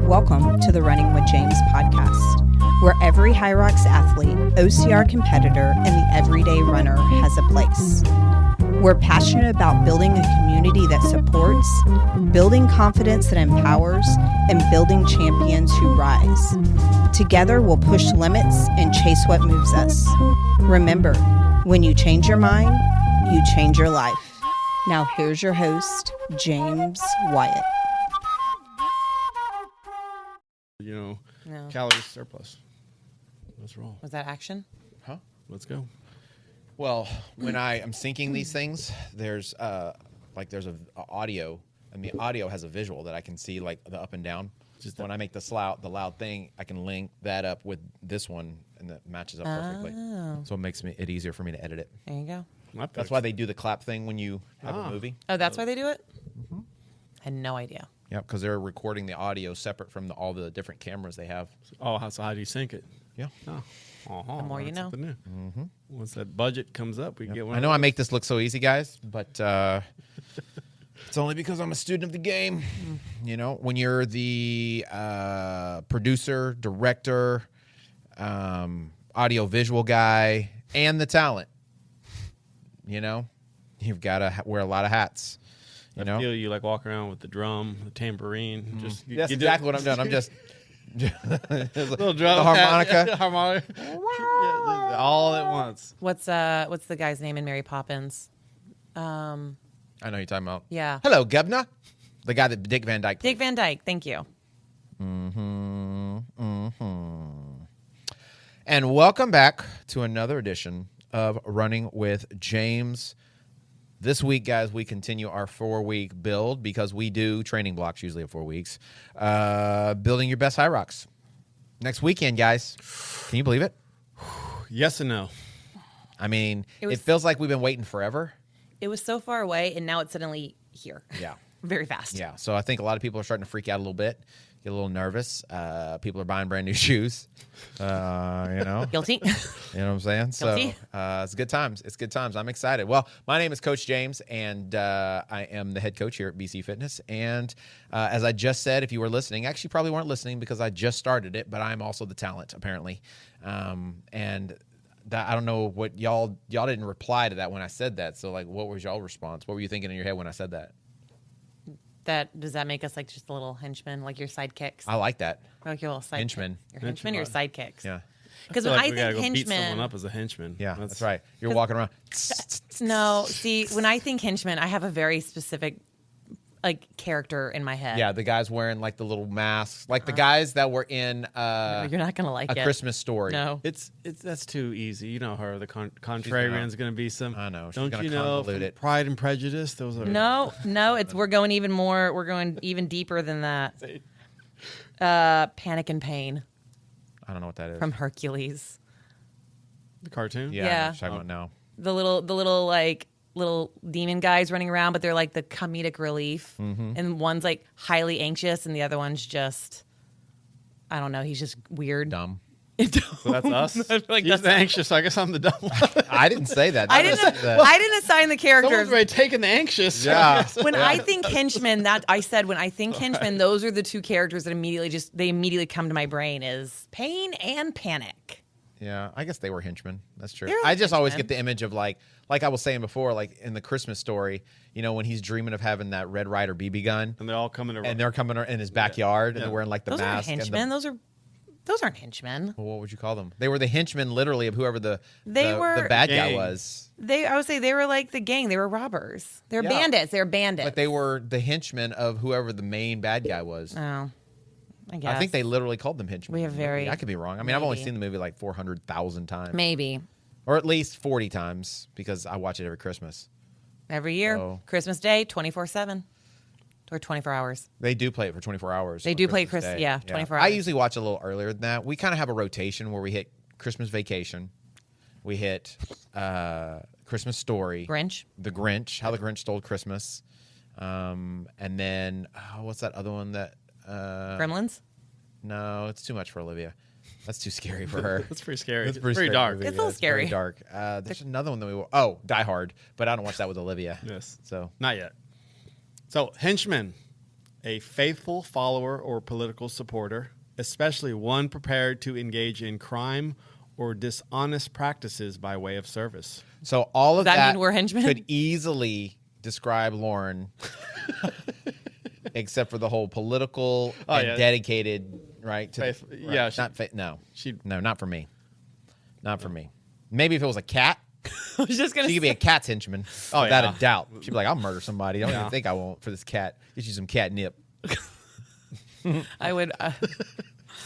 Welcome to the Running with James podcast, where every HYROX athlete, OCR competitor, and the everyday runner has a place. We're passionate about building a community that supports, building confidence that empowers, and building champions who rise. Together, we'll push limits and chase what moves us. Remember, when you change your mind, you change your life. Now here's your host, James Wyatt. Calories surplus. Let's roll. Was that action? Huh? Let's go. Well, when I am syncing these things, there's there's a audio, and the audio has a visual that I can see, like the up and down. Just when I make the loud thing, I can link that up with this one, and that matches up perfectly. So it makes it easier for me to edit it. There you go. That's why they do the clap thing when you have a movie. Oh, that's why they do it? Mm-hmm. I had no idea. Yeah, because they're recording the audio separate from all the different cameras they have. Oh, so how do you sync it? Yeah. Oh. The more you know. Mm-hmm. Once that budget comes up, we can get one. I know I make this look so easy, guys, but it's only because I'm a student of the game. You know, when you're the producer, director, audio visual guy, and the talent, you know, you've got to wear a lot of hats. I feel you like walk around with the drum, the tambourine. Mm-hmm. That's exactly what I'm doing. I'm just little drum, the harmonica, the harmonica, all at once. What's the guy's name in Mary Poppins? I know who you're talking about. Yeah. Hello, Governor. The guy that Dick Van Dyke played. Dick Van Dyke. Thank you. And welcome back to another edition of Running with James. This week, guys, we continue our 4-week build because we do training blocks usually at 4 weeks. Building Your Best HYROX. Next weekend, guys. Can you believe it? Yes and no. I mean, it feels like we've been waiting forever. It was so far away, and now it's suddenly here. Yeah. Very fast. Yeah. So I think a lot of people are starting to freak out a little bit, get a little nervous. People are buying brand new shoes. Guilty. You know what I'm saying? Guilty. So it's good times. It's good times. I'm excited. Well, my name is Coach James, and I am the head coach here at BC Fitness. And as I just said, if you were listening, actually you probably weren't listening because I just started it, but I'm also the talent, apparently. And I don't know what y'all didn't reply to that when I said that. So, like, what was y'all response? What were you thinking in your head when I said that? Does that make us like just a little henchmen, like your sidekicks? I like that. Like your little sidekicks. Henchmen. Your henchmen, your sidekicks. Yeah. Because when I think go beat someone henchmen, up as a henchman. Yeah, that's right. You're walking around. no, see, when I think henchmen, I have a very specific character in my head. Yeah, the guys wearing like the little masks, like the guys that were in you're not gonna like A Christmas Story. No, it's that's too easy. You know her. The contrarian's going to be some. I know. She's Don't you know? From Pride and Prejudice. Those are no. We're going even more. We're going even deeper than that. Panic and Pain. I don't know what that is. From Hercules. The cartoon. Yeah. I know what you're talking about now. The little demon guys running around, but they're like the comedic relief. Mm-hmm. And one's like highly anxious, and the other one's just, I don't know. He's just weird, dumb. So that's us. He's the anxious. So I guess I'm the dumb one. I didn't say that. I didn't assign the characters. Someone's already taking the anxious. Yeah. I think henchmen, when I think henchmen, those are the two characters that immediately come to my brain is pain and panic. Yeah, I guess they were henchmen. That's true. They're I just always henchmen. get the image of like I was saying before, like in the Christmas Story, you know, when he's dreaming of having that Red Ryder BB gun, and they're all coming around, and they're coming in his backyard, and they're wearing like the those mask. Aren't henchmen. Those aren't henchmen. Well, what would you call them? They were the henchmen, literally, of whoever the bad guy was. I would say they were like the gang. They were robbers. They're bandits. They're bandits. But they were the henchmen of whoever the main bad guy was. Oh, I guess. I think they literally called them henchmen. I could be wrong. I mean, I've only seen the movie like 400,000 times. Maybe. Or at least 40 times because I watch it every Christmas. Every year. Christmas Day, 24/7. Or 24 hours. They do play it for 24 hours. They do play Christmas, 24 hours. I usually watch a little earlier than that. We kind of have a rotation where we hit Christmas Vacation. We hit Christmas Story. Grinch. The Grinch, How the Grinch Stole Christmas. And then, what's that other one that... Gremlins? No, it's too much for Olivia. That's too scary for her. That's pretty scary. It's pretty dark. Movie. It's a little scary. Very dark. There's another one that Die Hard, but I don't watch that with Olivia. Yes. So not yet. So henchmen, a faithful follower or political supporter, especially one prepared to engage in crime or dishonest practices by way of service. So all of Does that that mean we're henchmen? could easily describe Lauren, except for the whole political and dedicated, right? To Faith, right. yeah, No, not for me. Not for me. Maybe if it was a cat, I was just gonna she could be a cat's henchman. Oh, without yeah. a doubt. She'd be like, I'll murder somebody. I don't even think I won't for this cat. Get you some catnip. I would.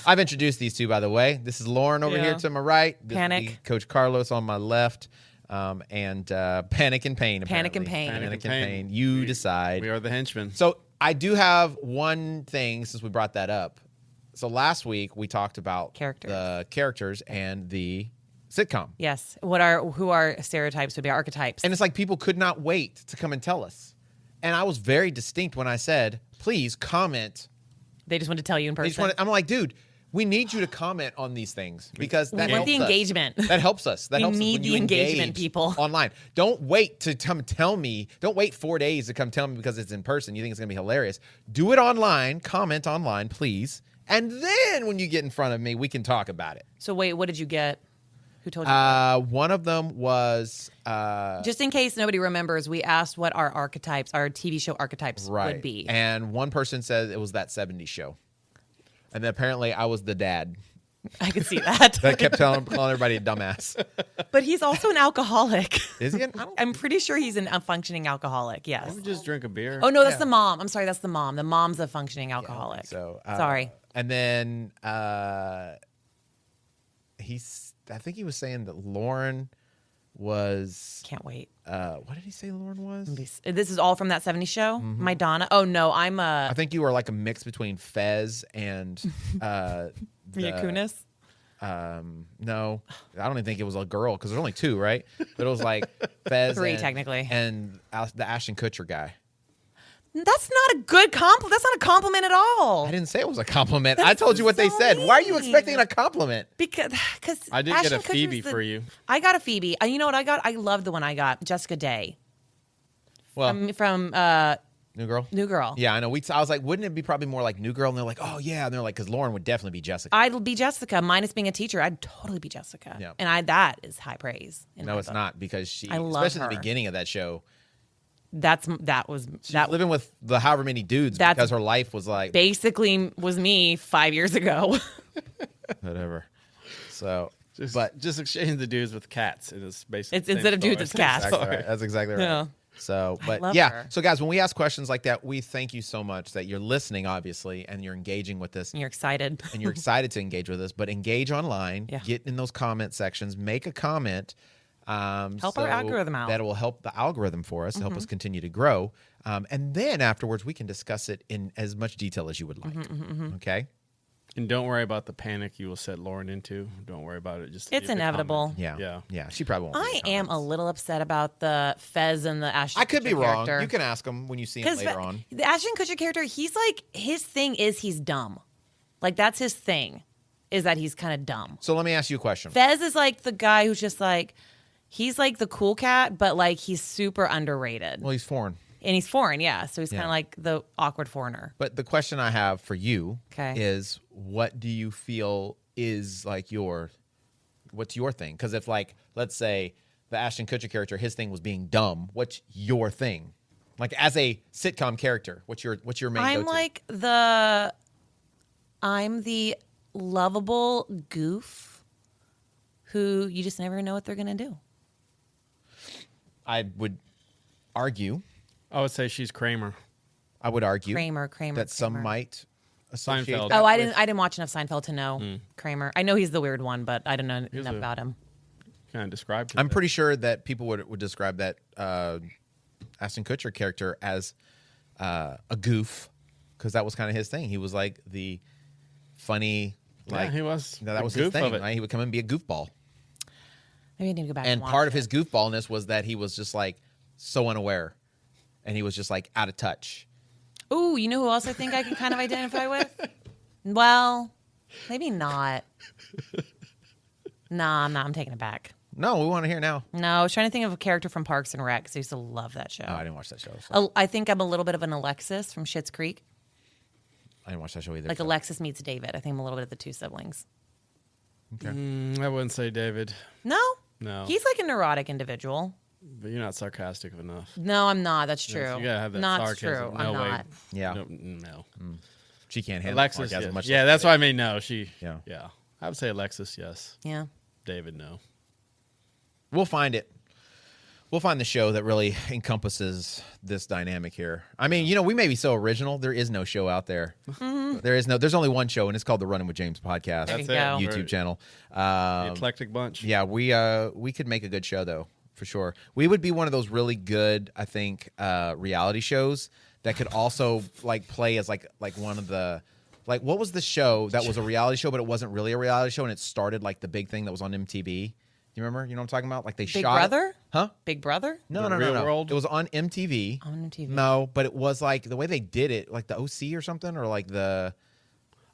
I've introduced these two, by the way. This is Lauren over here to my right. This Panic. is Coach Carlos on my left. And Panic and Pain. Panic and apparently. Pain. Panic and Pain. Pain. You decide. We are the henchmen. So I do have one thing since we brought that up. So last week we talked about the characters and the sitcom. Yes. Who are stereotypes would be archetypes. And it's like people could not wait to come and tell us. And I was very distinct when I said, please comment. They just want to tell you in person. I'm like, dude, we need you to comment on these things because that We want helps the us. engagement. That helps us. That We helps us need when the you engagement, engage people. online. Don't wait to come tell me. Don't wait 4 days to come tell me because it's in person. You think it's going to be hilarious. Do it online. Comment online, please. And then when you get in front of me, we can talk about it. So wait, what did you get? Who told you? One of them was Just in case nobody remembers, we asked what our archetypes, our TV show archetypes would be. And one person said it was that 70s show. And then apparently I was the dad. I could see that. That kept calling everybody a dumbass. But he's also an alcoholic. Is he? I'm pretty sure he's a functioning alcoholic. Yes. Let me just drink a beer. Oh no, that's the mom. I'm sorry, that's the mom. The mom's a functioning alcoholic. So sorry. And then I think he was saying that Lauren was. Can't wait. What did he say Lauren was? This is all from that 70s show? Mm-hmm. My Donna? Oh no, I'm I think you were like a mix between Fez and Mia Kunis. No, I don't even think it was a girl because there's only two, right? But it was like Fez 3 technically. and the Ashton Kutcher guy. That's not a good compliment. That's not a compliment at all. I didn't say it was a compliment. That's I told you what they so said. Why are you mean. expecting a compliment? Because I did get a Phoebe for you. I got a Phoebe. You know what I got? I love the one I got. Jessica Day. Well, From New Girl. New Girl. Yeah, I know. I was like, wouldn't it be probably more like New Girl? And they're like, oh yeah, and they're like, because Lauren would definitely be Jessica. I'd be Jessica. Minus being a teacher, I'd totally be Jessica. Yeah. And that is high praise. No, it's not because she, I love especially in the her. beginning of that show, That was living with the however many dudes because her life was like basically was me 5 years ago. whatever. So, Just exchange the dudes with cats. It is basically It's instead of dudes, it's cats. exactly right. That's exactly right. Yeah. So, but love yeah. her. So, guys, when we ask questions like that, we thank you so much that you're listening, obviously, and you're engaging with us. And you're excited. And you're excited to engage with us, but engage online. Yeah. Get in those comment sections. Make a comment. Help our algorithm out. That will help the algorithm for us, help us continue to grow. And then afterwards, we can discuss it in as much detail as you would like. Okay? And don't worry about the panic you will set Lauren into. Don't worry about it. Just It's leave the inevitable. comment. Yeah. She probably won't. I read the am a comments. little upset about the Fez and the Ashton I could be Kutcher wrong. character. You can ask him when you see him later on. The Ashton Kutcher character, he's like, his thing is he's dumb. Like, that's his thing, is that he's kind of dumb. So let me ask you a question. Fez is like the guy who's just like, he's like the cool cat, but like he's super underrated. Well, he's foreign. And he's foreign, yeah. So he's kind Yeah. of like the awkward foreigner. But the question I have for you Okay. is, what do you feel is like what's your thing? Because if, like, let's say the Ashton Kutcher character, his thing was being dumb, what's your thing? Like, as a sitcom character, what's your main I'm go-to? like I'm the lovable goof who you just never know what they're going to do. I would argue I would say she's Kramer. Kramer. that some Kramer. might associate Seinfeld. that Oh, I with- didn't watch enough Seinfeld to know Kramer. I know he's the weird one, but I don't know He's enough about him. Kind of described. I'm pretty sure that people would describe that Ashton Kutcher character as a goof, because that was kind of his thing. He was like the funny, like he was. that the was his goof thing. of it. Right? He would come and be a goofball, Maybe I need to go back and watch part of it. his goofballness was that he was just like so unaware, and he was just like out of touch. Ooh, you know who else I think I can kind of identify with? Well, maybe not. Nah, I'm taking it back. No, we want to hear now. No, I was trying to think of a character from Parks and Rec because I used to love that show. Oh, I didn't watch that show. So. I think I'm a little bit of an Alexis from Schitt's Creek. I didn't watch that show either. Like so. Alexis meets David. I think I'm a little bit of the two siblings. Okay. I wouldn't say David. No? No. He's like a neurotic individual. But you're not sarcastic enough. No, I'm not. That's true. Yes, you gotta have that not sarcasm. true. No I'm way. not. Yeah. No. She can't handle Alexis, sarcasm yes. much. Yeah, like that's David. why I mean no. Yeah. I would say Alexis, yes. Yeah. David, no. We'll find it. We'll find the show that really encompasses this dynamic here. I mean, we may be so original. There is no show out there. There's only one show, and it's called the Running with James podcast. There you That's go. it. YouTube channel. The eclectic bunch. Yeah, we could make a good show though, for sure. We would be one of those really good, I think, reality shows that could also like play as like one of the what was the show that was a reality show, but it wasn't really a reality show, and it started like the big thing that was on MTV. Do you remember? You know what I'm talking about? Like they Big shot Brother? it. Huh? Big Brother? No, The no, Real no. World? It was on MTV. On MTV. No, but it was like the way they did it, like the OC or something, or like the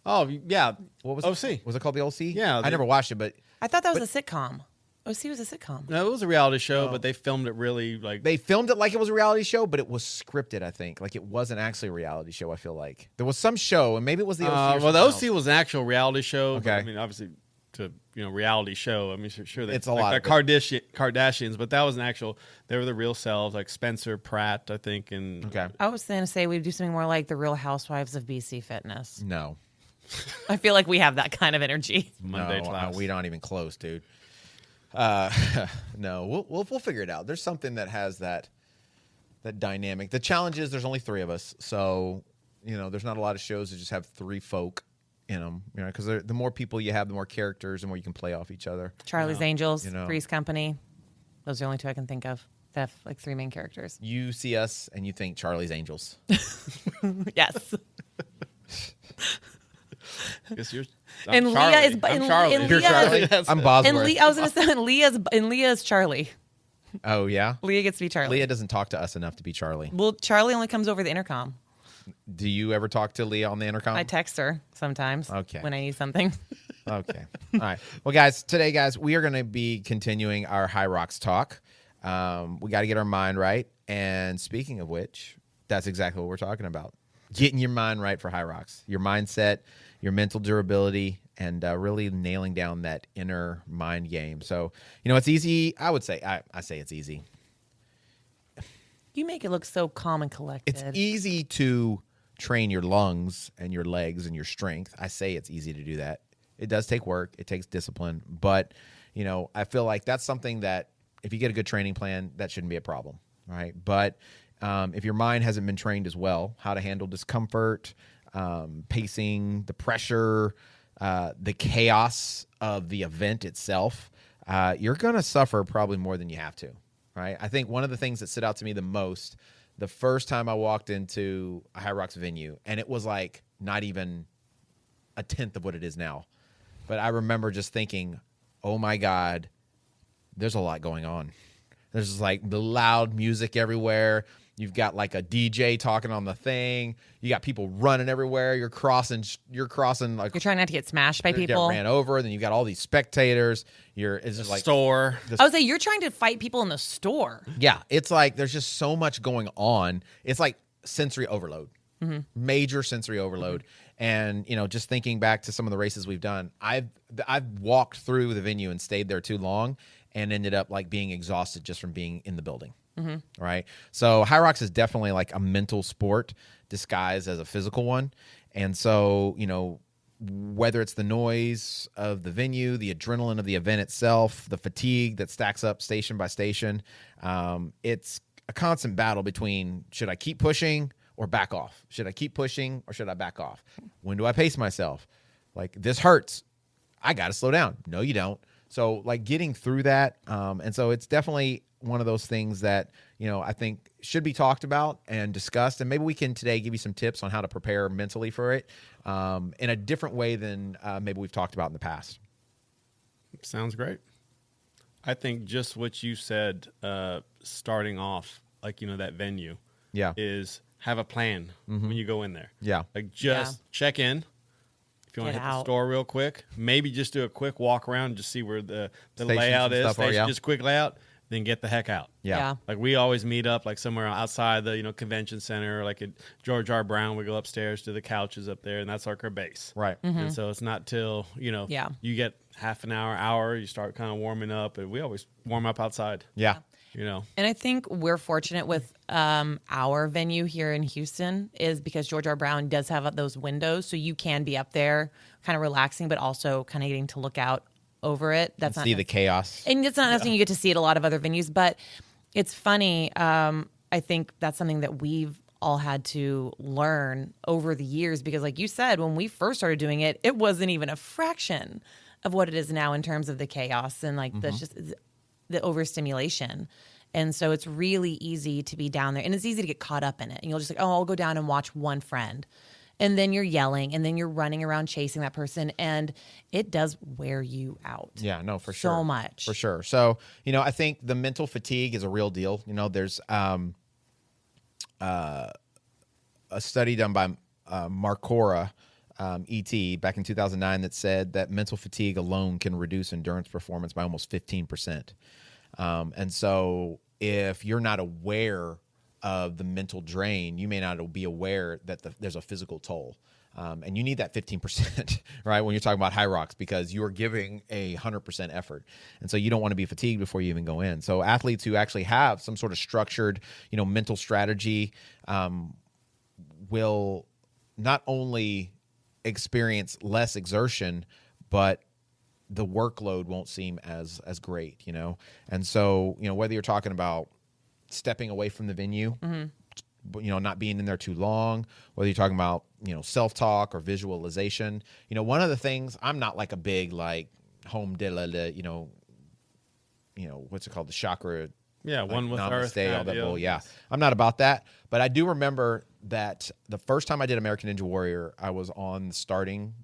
Oh, yeah. what was OC. it? Was it called the OC? Yeah, I never watched it, but I thought that was a sitcom. OC was a sitcom. No, it was a reality show, but they filmed it really like. they filmed it like it was a reality show, but it was scripted. I think like it wasn't actually a reality show. I feel like there was some show, and maybe it was the OC. Or well, the something OC was an actual reality show. Okay. But, I mean, obviously, to reality show. I mean, sure, It's a like lot the of Kardashians, but that was an actual. They were the real selves, like Spencer Pratt, I think, and Okay. I was going to say we'd do something more like the Real Housewives of BC Fitness. No. I feel like we have that kind of energy. Monday No, class. we aren't even close, dude. No, we'll figure it out. There's something that has that dynamic. The challenge is there's only 3 of us, so there's not a lot of shows that just have 3 folk in them. Because the more people you have, the more characters, the more you can play off each other. Charlie's Angels, You know. Three's Company. Those are the only 2 I can think of that have like 3 main characters. You see us and you think Charlie's Angels. Yes. Guess you're. And I'm Leah Charlie. is- I'm and- Charlie. and You're Leah- Charlie. That's I'm it. Bosworth. And I was going to say, and Leah is Charlie. Oh yeah. Leah gets to be Charlie. Leah doesn't talk to us enough to be Charlie. Well, Charlie only comes over the intercom. Do you ever talk to Leah on the intercom? I text her sometimes Okay. when I need something. Okay. All right. Well, today, we are going to be continuing our HYROX talk. We got to get our mind right. And speaking of which, that's exactly what we're talking about. Getting your mind right for HYROX. Your mindset, your mental durability, and really nailing down that inner mind game. So, it's easy. I would say, I say it's easy. You make it look so calm and collected. It's easy to train your lungs and your legs and your strength. I say it's easy to do that. It does take work. It takes discipline. But, I feel like that's something that if you get a good training plan, that shouldn't be a problem, right? But if your mind hasn't been trained as well, how to handle discomfort, pacing, the pressure, the chaos of the event itself, you're going to suffer probably more than you have to, right? I think one of the things that stood out to me the most, the first time I walked into a HYROX venue, and it was like not even a tenth of what it is now. But I remember just thinking, oh my God, there's a lot going on. There's just like the loud music everywhere. You've got like a DJ talking on the thing. You got people running everywhere. You're crossing like You're trying not to get smashed by get people. ran over. Then you got all these spectators. It's just like Store. I would say you're trying to fight people in the store. yeah. It's like there's just so much going on. It's like sensory overload, major sensory overload. And just thinking back to some of the races we've done, I've walked through the venue and stayed there too long, and ended up like being exhausted just from being in the building. Right. So HYROX is definitely like a mental sport disguised as a physical one. And so, whether it's the noise of the venue, the adrenaline of the event itself, the fatigue that stacks up station by station, it's a constant battle between should I keep pushing or back off? Should I keep pushing or should I back off? When do I pace myself? Like, this hurts. I got to slow down. No, you don't. So like getting through that. And so it's definitely one of those things that, I think should be talked about and discussed. And maybe we can today give you some tips on how to prepare mentally for it in a different way than maybe we've talked about in the past. Sounds great. I think just what you said, starting off, like, that venue Yeah. is have a plan when you go in there. Yeah. Like just check in. If you want to Get hit the out. store real quick, maybe just do a quick walk around, just see where the Stations layout and is. stuff are, yeah. Just quick layout. then get the heck out. Yeah. Like we always meet up like somewhere outside the convention center, like at George R. Brown. We go upstairs to the couches up there, and that's like our base. Right. And so it's not till you get half an hour, you start kind of warming up, and we always warm up outside. Yeah. And I think we're fortunate with our venue here in Houston is because George R. Brown does have those windows, so you can be up there kind of relaxing, but also kind of getting to look out over it. That's not see the chaos. And it's not something you get to see at a lot of other venues, but it's funny. I think that's something that we've all had to learn over the years because like you said, when we first started doing it, it wasn't even a fraction of what it is now in terms of the chaos and like that's just the overstimulation. And so it's really easy to be down there and it's easy to get caught up in it. And you'll just like, oh, I'll go down and watch one friend. And then you're yelling and then you're running around chasing that person and it does wear you out. Yeah, no, for sure. So much. For sure. So, I think the mental fatigue is a real deal. There's a study done by Marcora, ET, back in 2009 that said that mental fatigue alone can reduce endurance performance by almost 15%. And so if you're not aware of the mental drain, you may not be aware that there's a physical toll. And you need that 15%, right, when you're talking about HYROX because you are giving 100% effort. And so you don't want to be fatigued before you even go in. So athletes who actually have some sort of structured, mental strategy will not only experience less exertion, but the workload won't seem as great, And so, whether you're talking about stepping away from the venue, not being in there too long, whether you're talking about, self-talk or visualization, one of the things, I'm not like a big, like home what's it called? The chakra. Yeah. Like, one with namaste, earth. all that bull. Yeah. I'm not about that, but I do remember that the first time I did American Ninja Warrior, I was on the starting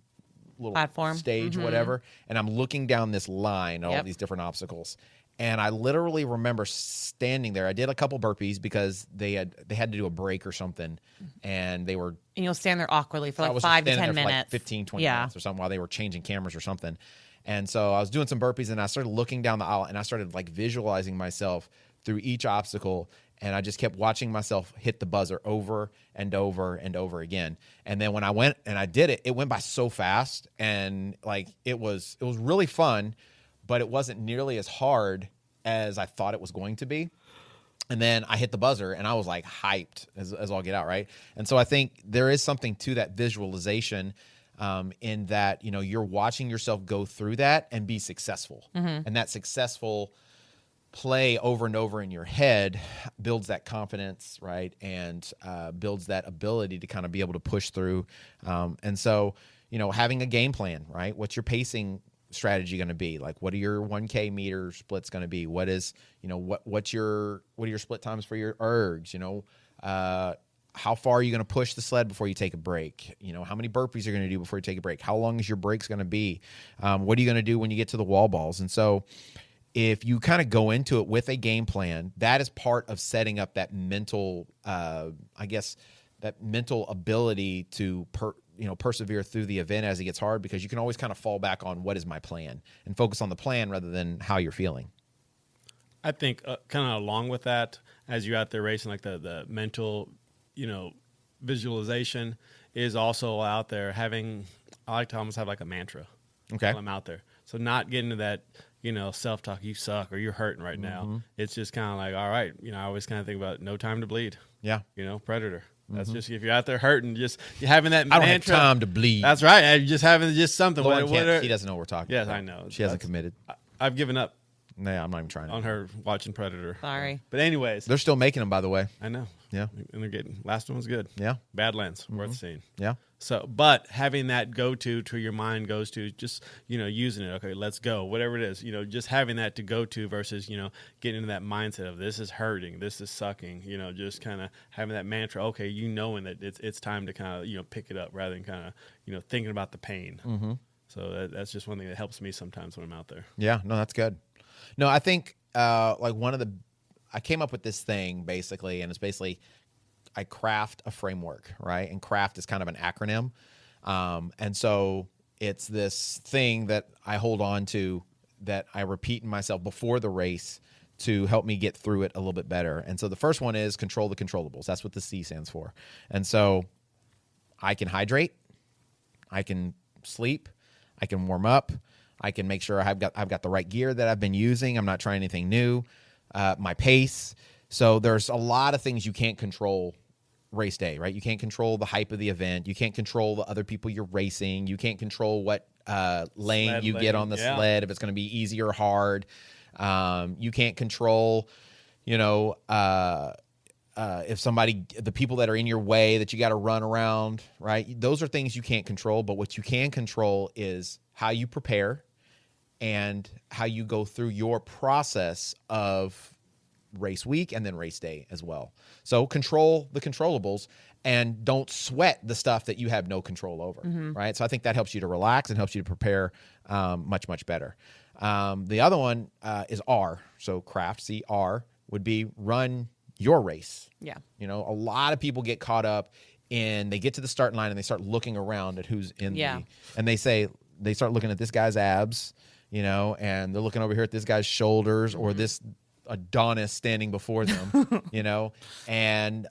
little platform stage, whatever. And I'm looking down this line, all these different obstacles. And I literally remember standing there. I did a couple burpees because they had to do a break or something. And they were... And you'll stand there awkwardly for like 5 to 10 minutes. For like 15, 20 minutes or something while they were changing cameras or something. And so I was doing some burpees and I started looking down the aisle and I started like visualizing myself through each obstacle. And I just kept watching myself hit the buzzer over and over and over again. And then when I went and I did it, it went by so fast. And like it was really fun, but it wasn't nearly as hard as I thought it was going to be. And then I hit the buzzer and I was like hyped as all get out, right? And so I think there is something to that visualization in that, you're watching yourself go through that and be successful. And that successful play over and over in your head builds that confidence, right? And builds that ability to kind of be able to push through. And so, having a game plan, right? What's your pacing strategy going to be? Like, what are your 1K meter splits going to be? What is, what are your split times for your ergs? How far are you going to push the sled before you take a break? How many burpees are you going to do before you take a break? How long is your breaks going to be? What are you going to do when you get to the wall balls? And so if you kind of go into it with a game plan, that is part of setting up that mental, that mental ability to persevere through the event as it gets hard, because you can always kind of fall back on what is my plan and focus on the plan rather than how you're feeling. I think kind of along with that, as you're out there racing, like the mental, visualization is also out there having, I like to almost have like a mantra. Okay. While I'm out there. So not getting to that, self-talk, you suck or you're hurting right now. It's just kind of like, all right, I always kind of think about no time to bleed. Yeah. Predator. That's just, if you're out there hurting, just you're having that mantra. I don't have time to bleed. That's right. You're just having just something. She doesn't know what we're talking about. Yes, I know. She hasn't committed. I've given up. No, I'm not even trying on her watching Predator. Sorry. But anyways. They're still making them, by the way. I know. Yeah. And they're getting, last one was good. Yeah. Badlands, worth seeing. Yeah. So, but having that go-to to your mind goes to just, using it. Okay, let's go. Whatever it is, just having that to go to versus, getting into that mindset of this is hurting, this is sucking, just kind of having that mantra. Okay, knowing that it's time to kind of, pick it up rather than kind of, thinking about the pain. So that's just one thing that helps me sometimes when I'm out there. Yeah, no, that's good. No, I think I came up with this thing basically, and it's basically I craft a framework, right? And CRAFT is kind of an acronym. And so it's this thing that I hold on to that I repeat in myself before the race to help me get through it a little bit better. And so the first one is control the controllables. That's what the C stands for. And so I can hydrate, I can sleep, I can warm up, I can make sure I've got the right gear that I've been using. I'm not trying anything new. My pace. So there's a lot of things you can't control race day, right? You can't control the hype of the event. You can't control the other people you're lane. You can't control what lane you get on the sled, if it's going to be easy or hard. You can't control, if the people that are in your way that you got to run around, right? Those are things you can't control, but what you can control is how you prepare and how you go through your process of race week and then race day as well. So control the controllables and don't sweat the stuff that you have no control over, right? So I think that helps you to relax and helps you to prepare much, much better. The other one is R. So C.R.A.F.T, C.R. would be run your race. Yeah. A lot of people get caught up in, they get to the starting line and they start looking around at who's in and they start looking at this guy's abs, and they're looking over here at this guy's shoulders or this Adonis standing before them, and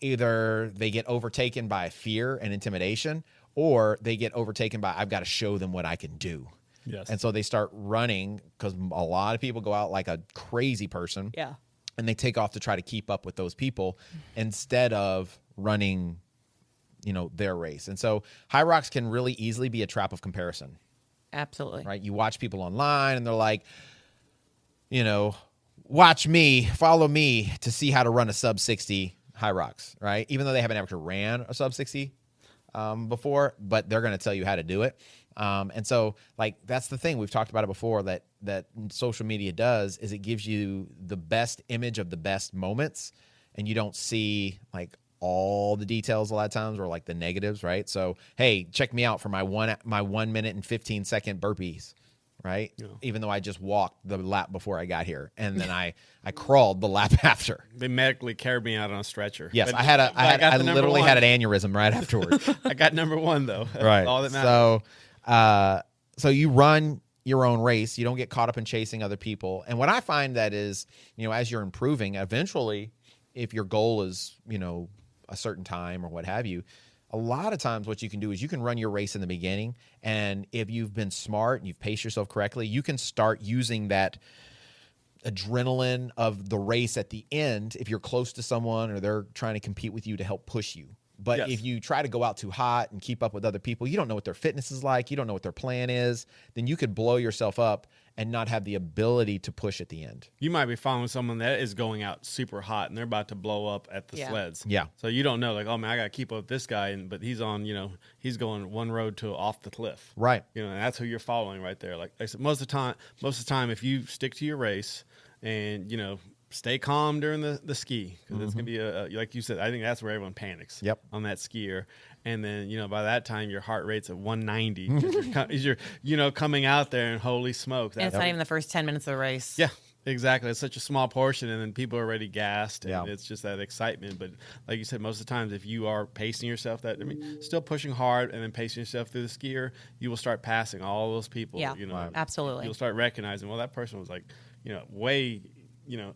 either they get overtaken by fear and intimidation or they get overtaken by, I've got to show them what I can do. Yes. And so they start running because a lot of people go out like a crazy person. Yeah. And they take off to try to keep up with those people instead of running, their race. And so HYROX can really easily be a trap of comparison. Absolutely. Right? You watch people online and they're like, watch me, follow me to see how to run a sub 60 HYROX, right? Even though they haven't ever ran a sub 60 before, but they're going to tell you how to do it. And so that's the thing we've talked about it before that social media does is it gives you the best image of the best moments and you don't see all the details a lot of times or the negatives, right? So, hey, check me out for my 1 minute and 15 second burpees, right? Yeah. Even though I just walked the lap before I got here and then I crawled the lap after. They medically carried me out on a stretcher. Yes, but I literally had an aneurysm right afterwards. I got number one though. Right. All that matters. So you run your own race. You don't get caught up in chasing other people. And what I find that is, as you're improving, eventually, if your goal is, a certain time or what have you, a lot of times what you can do is you can run your race in the beginning. And if you've been smart and you've paced yourself correctly, you can start using that adrenaline of the race at the end if you're close to someone or they're trying to compete with you to help push you. But if you try to go out too hot and keep up with other people, you don't know what their fitness is like, you don't know what their plan is, then you could blow yourself up and not have the ability to push at the end. You might be following someone that is going out super hot and they're about to blow up at the sleds. Yeah. So you don't know, oh man, I got to keep up with this guy, but he's on, he's going one road to off the cliff. Right. And that's who you're following right there. Like I said, most of the time, if you stick to your race and, stay calm during the ski because it's going to be like you said, I think that's where everyone panics on that skier. And then, by that time your heart rate's at 190 you're coming out there and holy smoke. And it's not even the first 10 minutes of the race. Yeah, exactly. It's such a small portion and then people are already gassed and it's just that excitement. But like you said, most of the times if you are pacing yourself still pushing hard and then pacing yourself through the skier, you will start passing all those people. Yeah, absolutely. You'll start recognizing, well, that person was way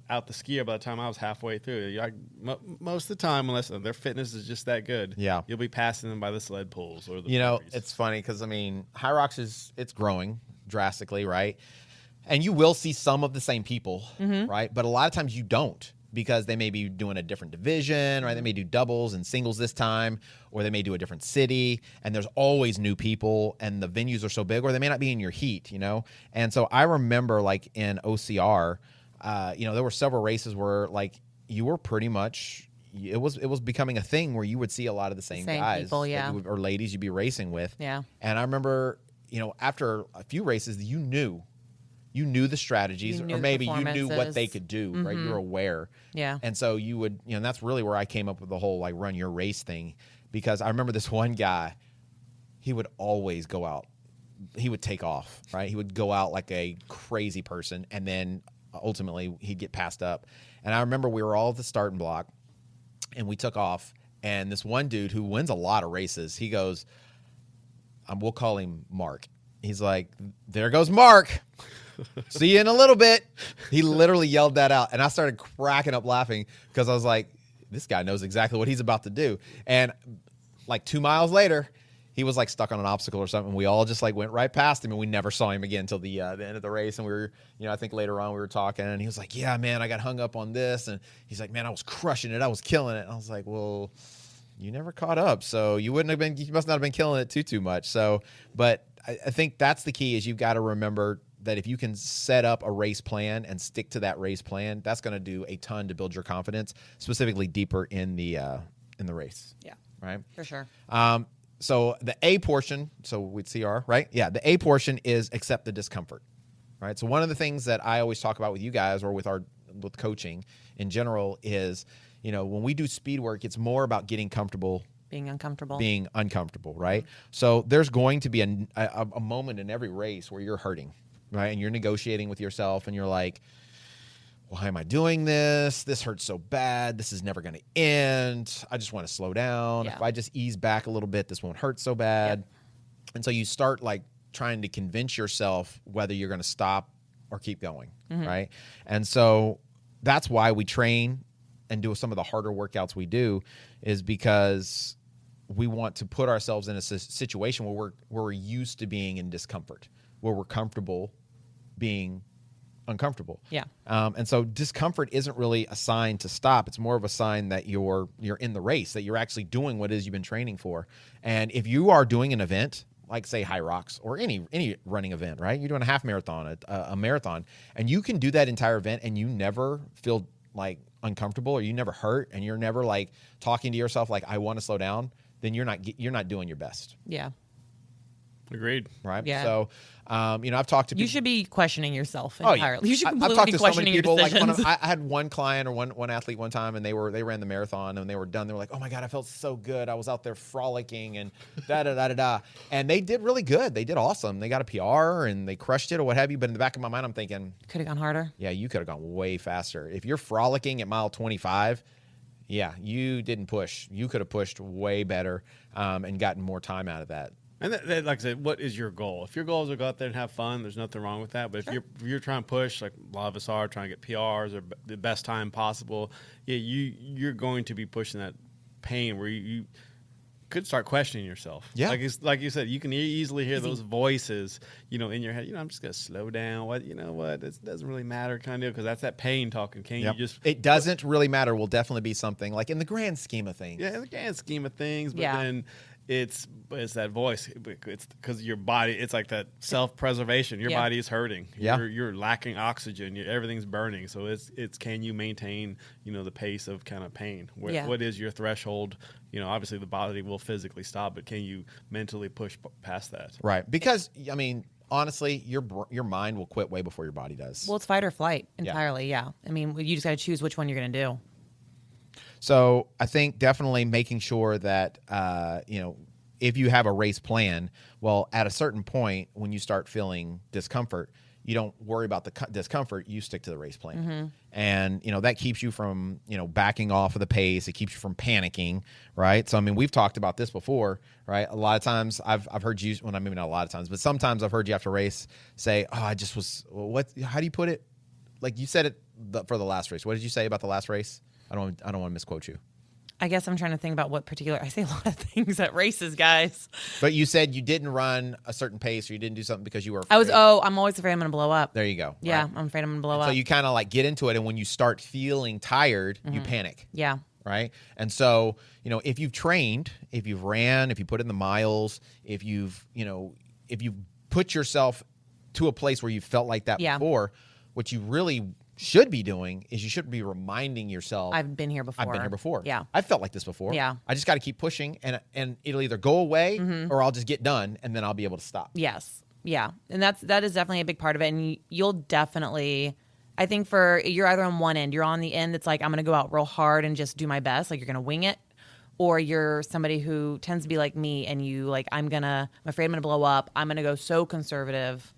out the skier by the time I was halfway through. Most of the time, unless their fitness is just that good, you'll be passing them by the sled pulls or the burpees. It's funny because, HYROX it's growing drastically, right? And you will see some of the same people, right? But a lot of times you don't because they may be doing a different division, right? They may do doubles and singles this time, or they may do a different city, and there's always new people, and the venues are so big, or they may not be in your heat, And so I remember, in OCR, there were several races where you were pretty much it was becoming a thing where you would see a lot of the same guys people, or ladies you'd be racing with. Yeah. And I remember, after a few races, you knew the strategies, or maybe you knew what they could do, right? You're aware. Yeah. And so you would, and that's really where I came up with the whole run your race thing, because I remember this one guy, he would always go out. He would take off, right? He would go out like a crazy person, and then ultimately he'd get passed up. And I remember we were all at the starting block and we took off, and this one dude who wins a lot of races, he goes, we'll call him Mark. He's like, there goes Mark. See you in a little bit. He literally yelled that out. And I started cracking up laughing because I was like, this guy knows exactly what he's about to do. And like 2 miles later, he was like stuck on an obstacle or something. We all just like went right past him, and we never saw him again until the end of the race. And we were, I think later on we were talking, and he was like, yeah, man, I got hung up on this. And he's like, man, I was crushing it. I was killing it. And I was like, well, you never caught up. So you must not have been killing it too much. So, but I think that's the key is you've got to remember that if you can set up a race plan and stick to that race plan, that's going to do a ton to build your confidence, specifically deeper in the race. Yeah. Right. For sure. So the A portion, so with CR, right? Yeah. The A portion is accept the discomfort, right? So one of the things that I always talk about with you guys or with coaching in general is, when we do speed work, it's more about getting comfortable, being uncomfortable, right? So there's going to be a moment in every race where you're hurting, right? And you're negotiating with yourself and you're like, why am I doing this? This hurts so bad. This is never going to end. I just want to slow down. Yeah. If I just ease back a little bit, this won't hurt so bad. Yep. And so you start like trying to convince yourself whether you're going to stop or keep going, right? And so that's why we train and do some of the harder workouts we do is because we want to put ourselves in a situation where we're used to being in discomfort, where we're comfortable being uncomfortable. Yeah. And so discomfort isn't really a sign to stop. It's more of a sign that you're in the race, that you're actually doing what it is you've been training for. And if you are doing an event, like say HYROX or any running event, right? You're doing a half marathon, a marathon, and you can do that entire event and you never feel like uncomfortable or you never hurt and you're never like talking to yourself like, I want to slow down, then you're not doing your best. Yeah. Agreed. Right. Yeah. So, I've talked to people. You should be questioning yourself entirely. Yeah. You should I've completely talked be to so many questioning your people. decisions. I had one client or one athlete one time, and they ran the marathon, and they were done. They were like, "Oh my god, I felt so good. I was out there frolicking and da da da da da." And they did really good. They did awesome. They got a PR and they crushed it or what have you. But in the back of my mind, I'm thinking, could have gone harder. Yeah, you could have gone way faster. If you're frolicking at mile 25. Yeah, you didn't push. You could have pushed way better and gotten more time out of that. And that, like I said, what is your goal? If your goal is to go out there and have fun, there's nothing wrong with that. But if you're trying to push, like a lot of us are, trying to get PRs or the best time possible, yeah, you're going to be pushing that pain where you could start questioning yourself. Yeah, like you said, you can easily hear those voices, in your head. I'm just gonna slow down. What it doesn't really matter, kind of, because that's that pain talking. You just? It doesn't really matter. Will definitely be something like in the grand scheme of things. Yeah, in the grand scheme of things, but then. It's that voice. It's because your body. It's like that self-preservation. Your body is hurting. Yeah. You're lacking oxygen. Everything's burning. So it's can you maintain the pace of kind of pain? What is your threshold? Obviously the body will physically stop, but can you mentally push past that? Right. Because honestly, your mind will quit way before your body does. Well, it's fight or flight entirely. Yeah. You just got to choose which one you're going to do. So I think definitely making sure that, if you have a race plan, well, at a certain point when you start feeling discomfort, you don't worry about the discomfort. You stick to the race plan. And, that keeps you from, backing off of the pace. It keeps you from panicking, right? So, we've talked about this before, right? A lot of times I've heard you, well, maybe not a lot of times, but sometimes I've heard you after a race say, oh, I just was, how do you put it? Like you said it for the last race. What did you say about the last race? I don't want to misquote you. I guess I'm trying to think about what particular. I say a lot of things at races, guys. But you said you didn't run a certain pace or you didn't do something because you were afraid. I'm always afraid I'm going to blow up. There you go. Yeah, right? I'm afraid I'm going to blow up. So you kind of like get into it, and when you start feeling tired, you panic. Yeah. Right? And so, if you've trained, if you've ran, if you put in the miles, if you've put yourself to a place where you felt like that before, what you really should be doing is you should be reminding yourself, I've been here before. Yeah. I've felt like this before. Yeah. I just got to keep pushing and it'll either go away or I'll just get done and then I'll be able to stop. Yes. Yeah. And that is definitely a big part of it. And you'll definitely, I think you're either on one end, you're on the end that's like, I'm going to go out real hard and just do my best. Like you're going to wing it. Or you're somebody who tends to be like me and you like, I'm afraid I'm going to blow up. I'm going to go so conservative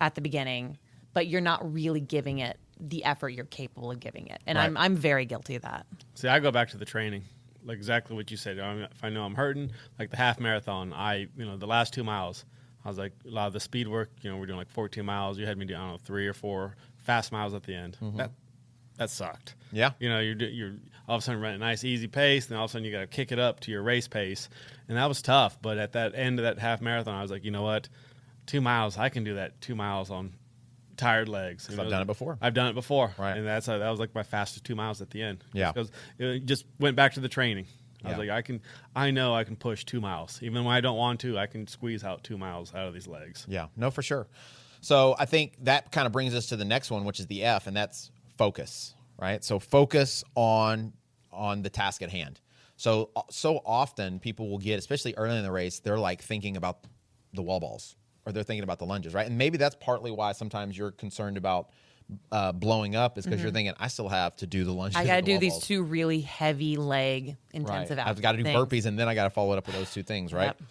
at the beginning, but you're not really giving it the effort you're capable of giving it. And right. I'm very guilty of that. See, I go back to the training, like exactly what you said. If I know I'm hurting, like the half marathon, the last 2 miles, I was like, a lot of the speed work, we're doing like 14 miles. You had me do, I don't know, 3 or 4 fast miles at the end. That sucked. Yeah. You're all of a sudden running a nice, easy pace, and all of a sudden you got to kick it up to your race pace. And that was tough. But at that end of that half marathon, I was like, you know what? 2 miles, I can do that 2 miles on tired legs. I've done it before. I've done it before. Right. And that was like my fastest 2 miles at the end. Yeah. Because it just went back to the training. I was like, I know I can push 2 miles. Even when I don't want to, I can squeeze out 2 miles out of these legs. Yeah, no, for sure. So I think that kind of brings us to the next one, which is the F, and that's focus, right? So focus on the task at hand. So often people will get, especially early in the race, they're like thinking about the wall balls or they're thinking about the lunges, right? And maybe that's partly why sometimes you're concerned about blowing up is because you're thinking, I still have to do the lunges. I got to do these balls. 2 really heavy leg intensive Right. I've got to do things. burpees, and then I got to follow it up with those 2 things, right? Yep.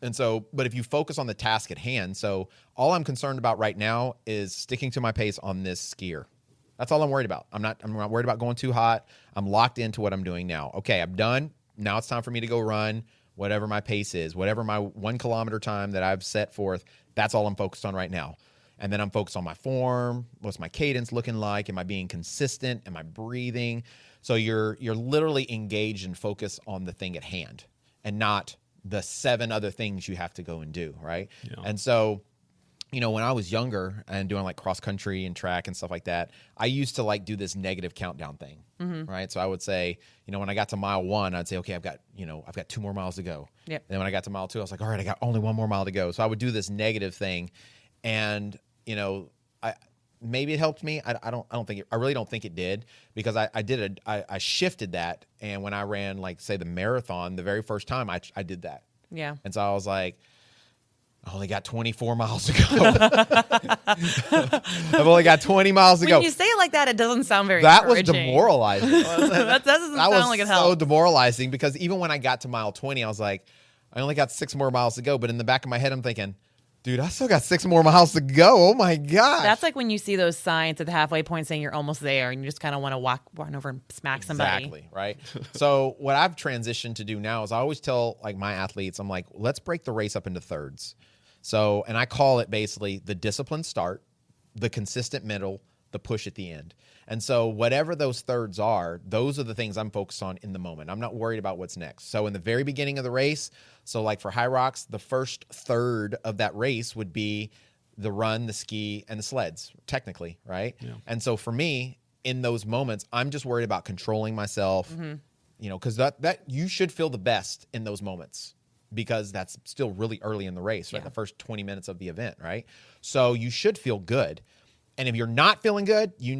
And so, but if you focus on the task at hand, so all I'm concerned about right now is sticking to my pace on this skier. That's all I'm worried about. I'm not worried about going too hot. I'm locked into what I'm doing now. Okay, I'm done. Now it's time for me to go run whatever my pace is, whatever my 1 kilometer time that I've set forth. That's all I'm focused on right now. And then I'm focused on my form. What's my cadence looking like? Am I being consistent? Am I breathing? So you're literally engaged and focused on the thing at hand and not the 7 other things you have to go and do, right? Yeah. And so, when I was younger and doing like cross country and track and stuff like that, I used to like do this negative countdown thing, right? So I would say, when I got to mile 1, I'd say, okay, I've got 2 more miles to go. Yep. And then when I got to mile 2, I was like, all right, I got only 1 more mile to go. So I would do this negative thing, and maybe it helped me. I really don't think it did, because I shifted that, and when I ran like say the marathon, the very first time I did that. Yeah. And so I was like, I only got 24 miles to go. I've only got 20 miles to go. When you say it like that, it doesn't sound very That was encouraging. demoralizing. That doesn't That sound was like it so helped. demoralizing, because even when I got to mile 20, I was like, I only got 6 more miles to go. But in the back of my head, I'm thinking, dude, I still got 6 more miles to go. Oh my gosh. That's like when you see those signs at the halfway point saying you're almost there, and you just kind of want to run over and smack somebody. Exactly, right? So what I've transitioned to do now is I always tell like my athletes, I'm like, let's break the race up into thirds. So, and I call it basically the disciplined start, the consistent middle, the push at the end. And so whatever those thirds are, those are the things I'm focused on in the moment. I'm not worried about what's next. So in the very beginning of the race, so like for HYROX, the first third of that race would be the run, the ski, and the sleds, technically, right? Yeah. And so for me, in those moments, I'm just worried about controlling myself, because that you should feel the best in those moments, because that's still really early in the race, right? Yeah. The first 20 minutes of the event, right? So you should feel good. And if you're not feeling good, you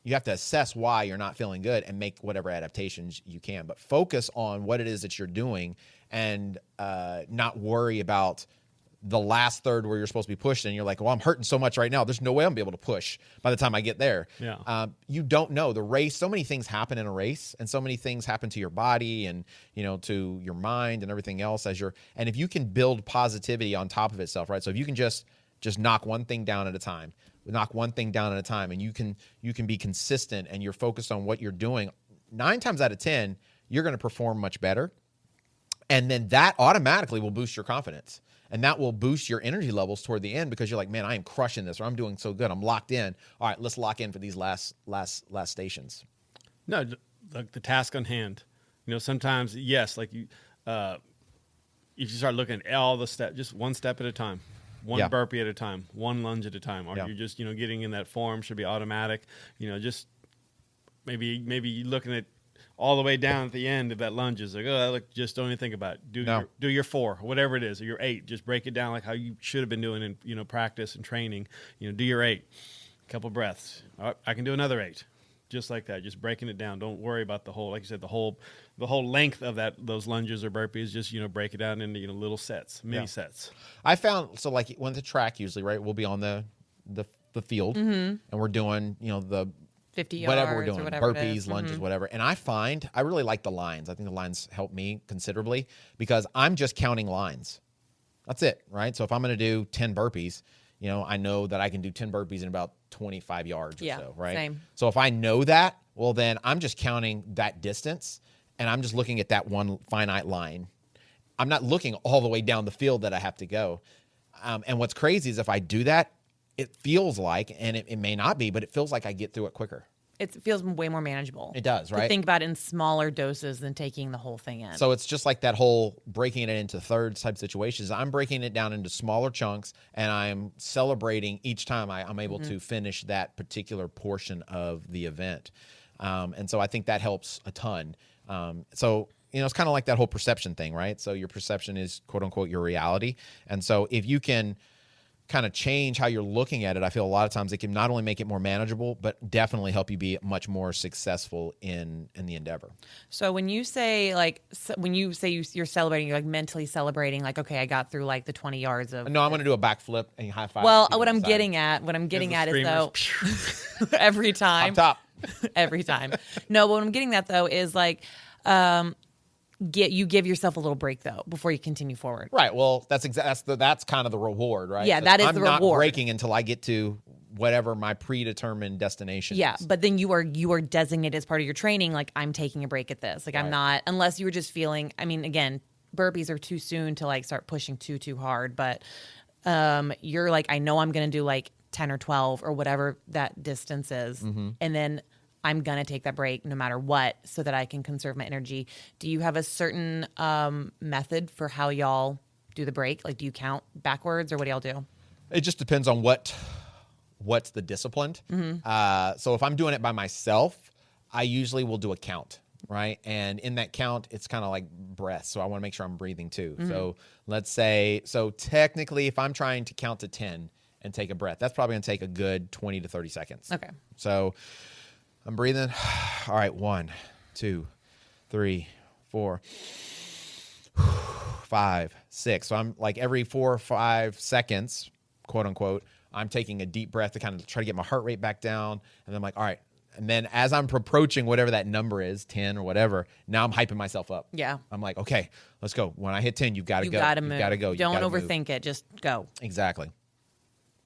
have to assess why you're not feeling good and make whatever adaptations you can. But focus on what it is that you're doing, and not worry about the last third where you're supposed to be pushed, and you're like, well, I'm hurting so much right now, there's no way I'm gonna be able to push by the time I get there. Yeah. You don't know the race. So many things happen in a race, and so many things happen to your body and to your mind and everything else and if you can build positivity on top of itself, right? So if you can just knock one thing down at a time, and you can be consistent, and you're focused on what you're doing, 9 times out of 10 you're going to perform much better. And then that automatically will boost your confidence, and that will boost your energy levels toward the end, because you're like, man, I am crushing this, or I'm doing so good, I'm locked in. All right, let's lock in for these last stations. No, like the task on hand. Sometimes, yes, like you start looking at all the steps, just one step at a time, one burpee at a time, one lunge at a time, or you're just getting in that form, should be automatic. Just maybe looking at all the way down at the end of that lunge is like, just don't even think about it. Do your 4, whatever it is, or your 8. Just break it down like how you should have been doing in practice and training. Do your 8, a couple breaths. All right, I can do another 8, just like that. Just breaking it down. Don't worry about the whole, like you said, the whole length of those lunges or burpees. Just break it down into little sets, mini sets. I found, so like when the track usually, right, we'll be on the field, and we're doing the 50 yards, whatever we're doing, or whatever burpees, lunges, whatever. And I find I really like the lines. I think the lines help me considerably, because I'm just counting lines. That's it, right? So if I'm going to do 10 burpees, I know that I can do 10 burpees in about 25 yards or so, right? Same. So if I know that, well, then I'm just counting that distance, and I'm just looking at that one finite line. I'm not looking all the way down the field that I have to go. And what's crazy is if I do that, it feels like, and it may not be, but it feels like I get through it quicker. It feels way more manageable. It does, right? To think about it in smaller doses than taking the whole thing in. So it's just like that whole breaking it into thirds type situations. I'm breaking it down into smaller chunks, and I'm celebrating each time I'm able to finish that particular portion of the event. And so I think that helps a ton. So, it's kind of like that whole perception thing, right? So your perception is, quote unquote, your reality. And so if you can kind of change how you're looking at it, I feel a lot of times it can not only make it more manageable, but definitely help you be much more successful in the endeavor. So when you say you're celebrating, you're like mentally celebrating, like, okay, I got through like the 20 yards of. No, I'm going to do a backflip and high five. Well, what I'm getting at is though, every time, up top, every time. No, what I'm getting at though is like, you give yourself a little break though before you continue forward. Right. Well, that's kind of the reward, right? Yeah, that is the reward. I'm not breaking until I get to whatever my predetermined destination is. But then you are designated as part of your training, like, I'm taking a break at this. Like, right. I'm not, unless you were just feeling, I mean, again, burpees are too soon to like start pushing too hard, but you're like, I know I'm going to do like 10 or 12 or whatever that distance is. Mm-hmm. And then I'm going to take that break no matter what so that I can conserve my energy. Do you have a certain method for how y'all do the break? Like, do you count backwards or what do y'all do? It just depends on what's the discipline. Mm-hmm. So if I'm doing it by myself, I usually will do a count, right? And in that count, it's kind of like breath. So I want to make sure I'm breathing too. Mm-hmm. So let's say, technically if I'm trying to count to 10 and take a breath, that's probably going to take a good 20 to 30 seconds. Okay. So I'm breathing. All right, 1, 2, 3, 4, 5, 6. So I'm like every 4 or 5 seconds, quote unquote, I'm taking a deep breath to kind of try to get my heart rate back down. And then I'm like, all right. And then as I'm approaching whatever that number is, 10 or whatever, now I'm hyping myself up. Yeah. I'm like, okay, let's go. When I hit 10, you've got to go. You've got to move. You've got to go. Don't overthink it. Just go. Exactly.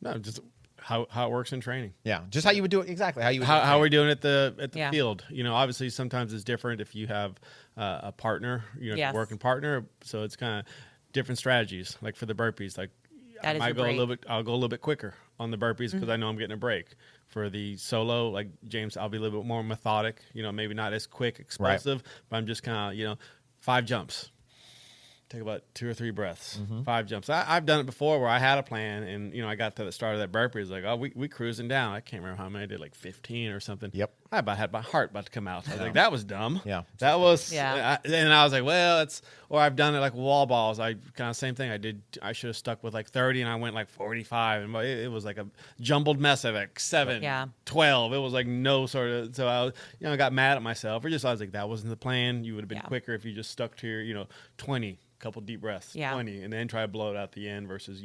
No, just how it works in training. Yeah, just how you would do it. Exactly how you would. How we're doing it at the field. Obviously sometimes it's different if you have a partner, yes. working partner. So it's kind of different strategies. Like for the burpees, like that I'll go a little bit quicker on the burpees because I know I'm getting a break. For the solo, like James, I'll be a little bit more methodic. Maybe not as quick, explosive, but I'm just kind of 5 jumps. Take about 2 or 3 breaths, 5 jumps. I've done it before where I had a plan and, I got to the start of that burpee. It's like, oh, we cruising down. I can't remember how many I did, like 15 or something. Yep. I about had my heart about to come out. I was like, that was dumb. Yeah. That was, yeah. And I was like, well, or I've done it like wall balls. I kind of same thing. I should have stuck with like 30 and I went like 45 and it was like a jumbled mess of like 7, 12. It was like no sort of, so I was, I got mad at myself or I was like, that wasn't the plan. You would have been quicker if you just stuck to your, 20. Couple deep breaths, 20, and then try to blow it out the end versus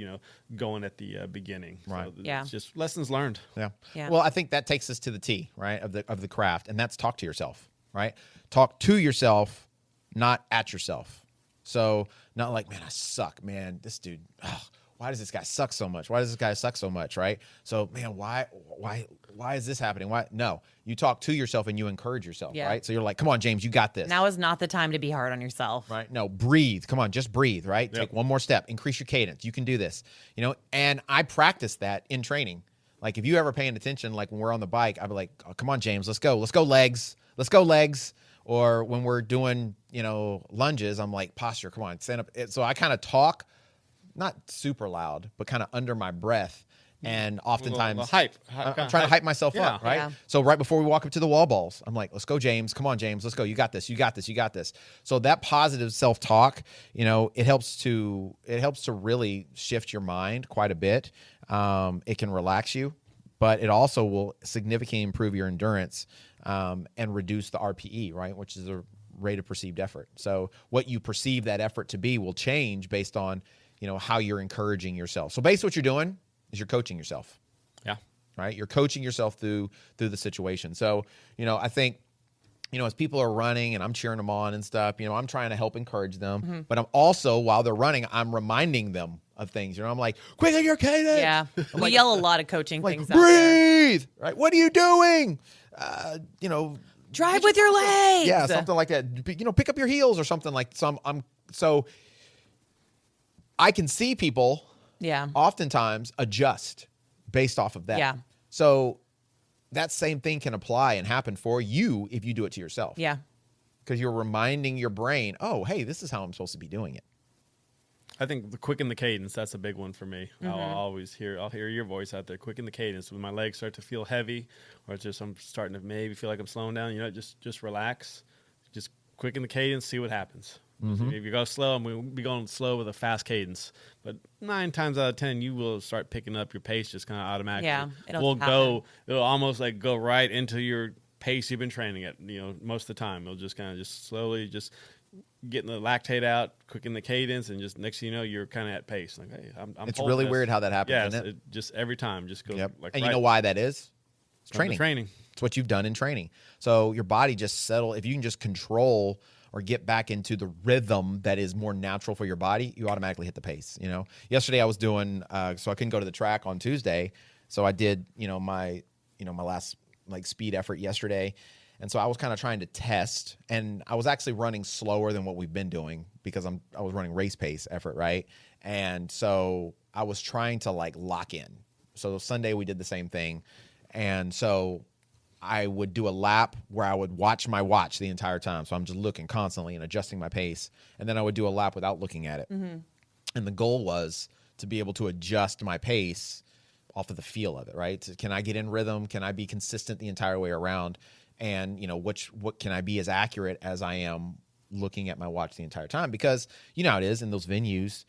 going at the beginning. Right. So it's just lessons learned. Yeah. Well, I think that takes us to the T, right, of the craft, and that's talk to yourself, right? Talk to yourself, not at yourself. So not like, man, I suck, man. This dude. Why does this guy suck so much? Why does this guy suck so much, right? So, man, why is this happening? Why? No, you talk to yourself and you encourage yourself, right? So you're like, come on, James, you got this. Now is not the time to be hard on yourself. Right? No, breathe. Come on, just breathe, right? Yep. Take one more step. Increase your cadence. You can do this, and I practice that in training. Like if you ever paying attention, like when we're on the bike, I'd be like, oh, come on, James, let's go. Let's go legs. Let's go legs. Or when we're doing, lunges, I'm like, posture, come on, stand up. So I kind of talk, not super loud, but kind of under my breath. And oftentimes I'm trying to hype myself up, right? Yeah. So right before we walk up to the wall balls, I'm like, let's go, James. Come on, James. Let's go. You got this. You got this. You got this. So that positive self-talk, it helps to really shift your mind quite a bit. It can relax you, but it also will significantly improve your endurance and reduce the RPE, right? Which is the rate of perceived effort. So what you perceive that effort to be will change based on how you're encouraging yourself. So basically what you're doing is you're coaching yourself. Yeah. Right? You're coaching yourself through the situation. So, I think, as people are running and I'm cheering them on and stuff, I'm trying to help encourage them. But I'm also, while they're running, I'm reminding them of things. I'm like, quicken your cadence. Yeah. We yell a lot of coaching things out there. Breathe. Right? What are you doing? Drive with your legs. Yeah, something like that. Pick up your heels or something like some. So I can see people Yeah. oftentimes adjust based off of that. Yeah. So that same thing can apply and happen for you if you do it to yourself. Yeah. Because you're reminding your brain, oh, hey, this is how I'm supposed to be doing it. I think the quicken the cadence, that's a big one for me. I'll hear your voice out there. Quicken the cadence. When my legs start to feel heavy, or just I'm starting to maybe feel like I'm slowing down, just relax. Just quicken the cadence, see what happens. If you go slow, we'll be going slow with a fast cadence. But 9 times out of 10, you will start picking up your pace just kind of automatically. Yeah, it'll almost like go right into your pace you've been training at, most of the time. It'll just kind of just slowly just getting the lactate out, quicken the cadence, and just next thing you know, you're kind of at pace. Like, hey, I'm It's holding really this. weird how that happens, Yeah, isn't it? just every time, just go. Yep. Like, And right, you know why that is? It's from the training. training. It's what you've done in training. So your body just settle. If you can just control or get back into the rhythm that is more natural for your body, you automatically hit the pace. Yesterday I was doing, so I couldn't go to the track on Tuesday. So I did, my last like speed effort yesterday. And so I was kind of trying to test, and I was actually running slower than what we've been doing because I was running race pace effort, right? And so I was trying to like lock in. So Sunday we did the same thing. And so I would do a lap where I would watch my watch the entire time. So I'm just looking constantly and adjusting my pace. And then I would do a lap without looking at it. And the goal was to be able to adjust my pace off of the feel of it, right? Can I get in rhythm? Can I be consistent the entire way around? And, what can I be as accurate as I am looking at my watch the entire time? Because you know how it is in those venues,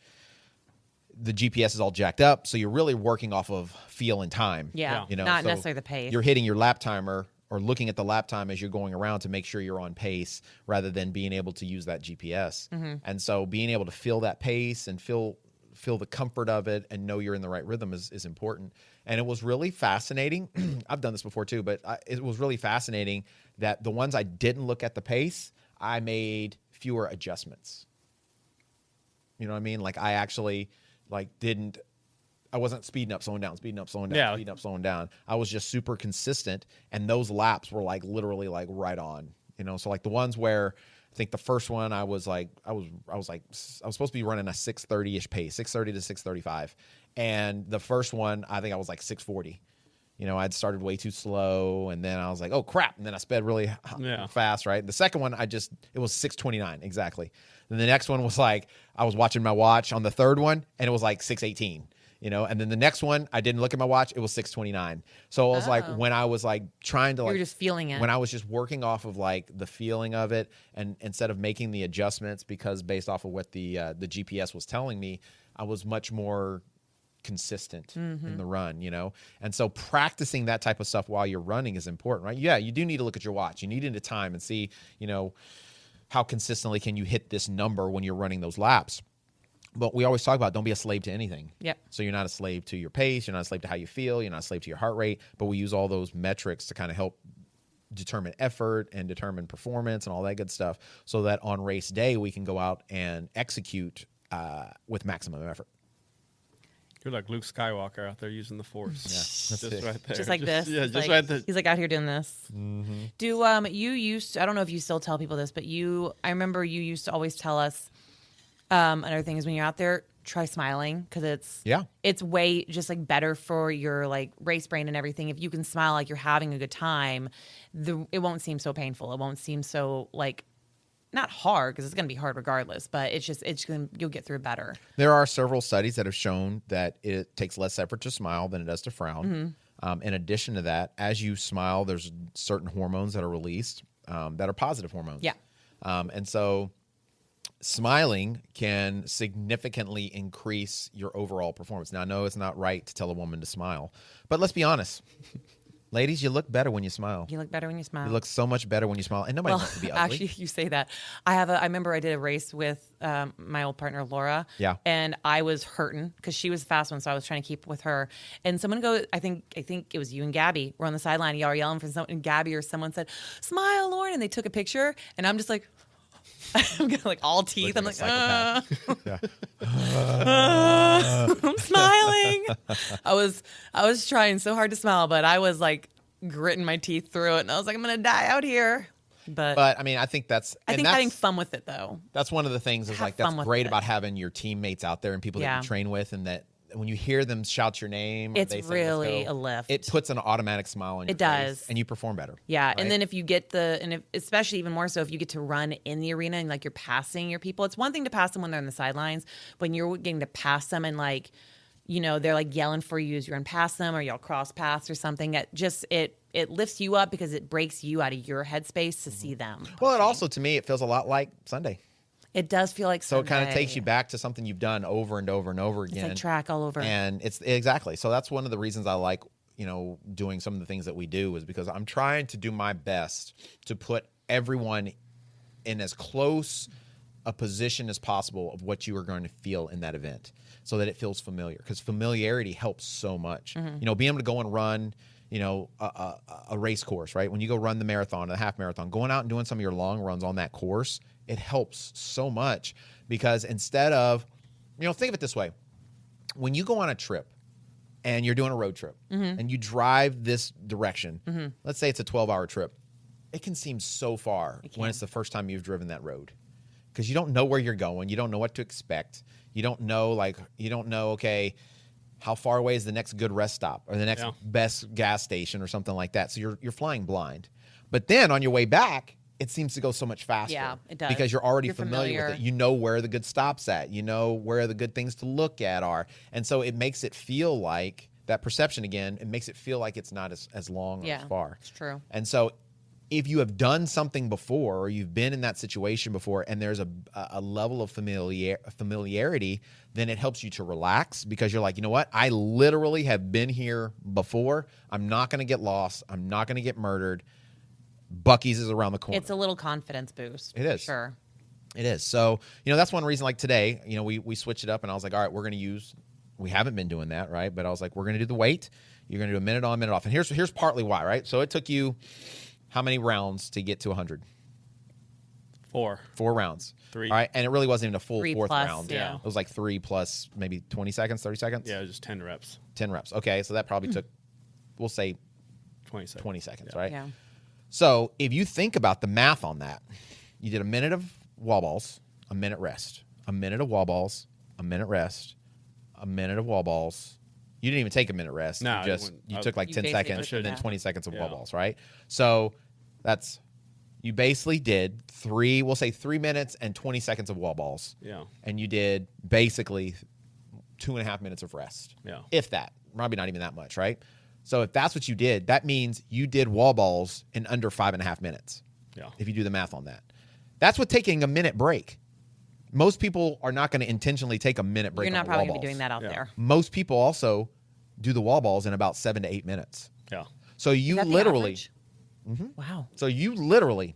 the GPS is all jacked up. So you're really working off of feel and time. Yeah. Yeah. Not So necessarily the pace. You're hitting your lap timer or looking at the lap time as you're going around to make sure you're on pace rather than being able to use that GPS. And so being able to feel that pace and feel the comfort of it and know you're in the right rhythm is important. And it was really fascinating. I've done this before too, but it was really fascinating that the ones I didn't look at the pace, I made fewer adjustments. You know what I mean? Like I actually I wasn't speeding up, slowing down, speeding up, slowing down, speeding up, slowing down. I was just super consistent. And those laps were like literally like right on, So like the ones where I think the first one I was supposed to be running a 6:30-ish pace, 6:30 to 6:35. And the first one, I think I was like 6:40. I'd started way too slow, and then I was like, oh crap. And then I sped really fast, right? The second one, it was 6:29 exactly. Then the next one was like, I was watching my watch on the third one, and it was like 6:18. And then the next one, I didn't look at my watch. It was 6:29. So it was like when I was like trying to You were just feeling it. when I was just working off of like the feeling of it, and instead of making the adjustments because based off of what the GPS was telling me, I was much more consistent in the run, And so practicing that type of stuff while you're running is important, right? Yeah, you do need to look at your watch. You need into time and see, how consistently can you hit this number when you're running those laps. But we always talk about don't be a slave to anything. Yep. So you're not a slave to your pace. You're not a slave to how you feel. You're not a slave to your heart rate. But we use all those metrics to kind of help determine effort and determine performance and all that good stuff so that on race day we can go out and execute with maximum effort. You're like Luke Skywalker out there using the Force. Yeah, Just right there. Just like this. Yeah, It's just like, right there. He's like out here doing this. Do you used to, I don't know if you still tell people this, but I remember you used to always tell us another thing is when you're out there, try smiling because it's way just like better for your like race brain and everything. If you can smile like you're having a good time, it won't seem so painful. It won't seem so like not hard because it's going to be hard regardless, but you'll get through it better. There are several studies that have shown that it takes less effort to smile than it does to frown. In addition to that, as you smile, there's certain hormones that are released that are positive hormones. Yeah. And so smiling can significantly increase your overall performance. Now, I know it's not right to tell a woman to smile, but let's be honest. Ladies, you look better when you smile. You look better when you smile. You look so much better when you smile, and nobody wants to be ugly. Actually, you say that. I remember I did a race with my old partner Laura. Yeah. And I was hurting because she was the fast one, so I was trying to keep with her. And someone I think it was you and Gabby were on the sideline. Y'all were yelling for someone, and Gabby or someone said, "Smile, Lauren," and they took a picture, and I'm just like. I'm like all teeth. I'm like, I'm smiling. I was trying so hard to smile, but I was like gritting my teeth through it, and I was like, I'm gonna die out here. But I mean, I think that's having fun with it though. That's one of the things is like that's great about having your teammates out there and people that you train with, and that when you hear them shout your name, it's they say, really a lift. It puts an automatic smile on your face, and you perform better. Yeah, right? And then if you get especially even more so if you get to run in the arena and like you're passing your people. It's one thing to pass them when they're on the sidelines, but when you're getting to pass them and like, you know, they're like yelling for you as you run past them or y'all cross paths or something. It lifts you up because it breaks you out of your headspace to see them. Well, it also, to me, it feels a lot like Sunday. It does feel like Sunday. So it kind of takes you back to something you've done over and over and over again. It's like track all over. And it's exactly. So that's one of the reasons I like, you know, doing some of the things that we do, is because I'm trying to do my best to put everyone in as close a position as possible of what you are going to feel in that event, so that it feels familiar, because familiarity helps so much. Mm-hmm. You know, being able to go and run, you know, a race course, right? When you go run the marathon or the half marathon, going out and doing some of your long runs on that course, it helps so much, because instead of, you know, think of it this way. When you go on a trip and you're doing a road trip and you drive this direction, let's say it's a 12-hour trip, it can seem so far when it's the first time you've driven that road, because you don't know where you're going. You don't know what to expect. You don't know, okay, how far away is the next good rest stop or the next best gas station or something like that. So you're flying blind. But then on your way back, it seems to go so much faster. Yeah, it does. Because you're already familiar with it. You know where the good stops at. You know where the good things to look at are. And so it makes it feel like, that perception again, it makes it feel like it's not as long or as far. It's true. And so if you have done something before, or you've been in that situation before, and there's a level of familiarity, then it helps you to relax, because you're like, you know what? I literally have been here before. I'm not going to get lost. I'm not going to get murdered. Buc-ee's is around the corner. It's a little confidence boost. It is. Sure. It is. So, you know, that's one reason, like today, you know, we switched it up, and I was like, all right, we haven't been doing that, right? But I was like, we're going to do the weight. You're going to do a minute on, minute off. And here's partly why, right? So it took you how many rounds to get to 100? 4 rounds. 3. All right. And it really wasn't even a full 3 fourth plus, round. yeah. It was like 3 plus maybe 20 seconds, 30 seconds? Yeah, just 10 reps. 10 reps. Okay. So that probably took, we'll say 20 seconds. 20 seconds, right? Yeah. So if you think about the math on that, you did a minute of wall balls, a minute rest, a minute of wall balls, a minute rest, a minute of wall balls. You didn't even take a minute rest. No, you took like 10 seconds and then 20 seconds of wall balls, right? So you basically did 3 minutes and 20 seconds of wall balls. Yeah. And you did basically 2.5 minutes of rest. Yeah. If that, probably not even that much, right? So if that's what you did, that means you did wall balls in under 5.5 minutes. Yeah. If you do the math on that. That's what taking a minute break. Most people are not going to intentionally take a minute break. You're not on probably wall going to be balls. doing that out there. Most people also do the wall balls in about 7 to 8 minutes. Yeah. So you Is that the literally, average? Wow. so you literally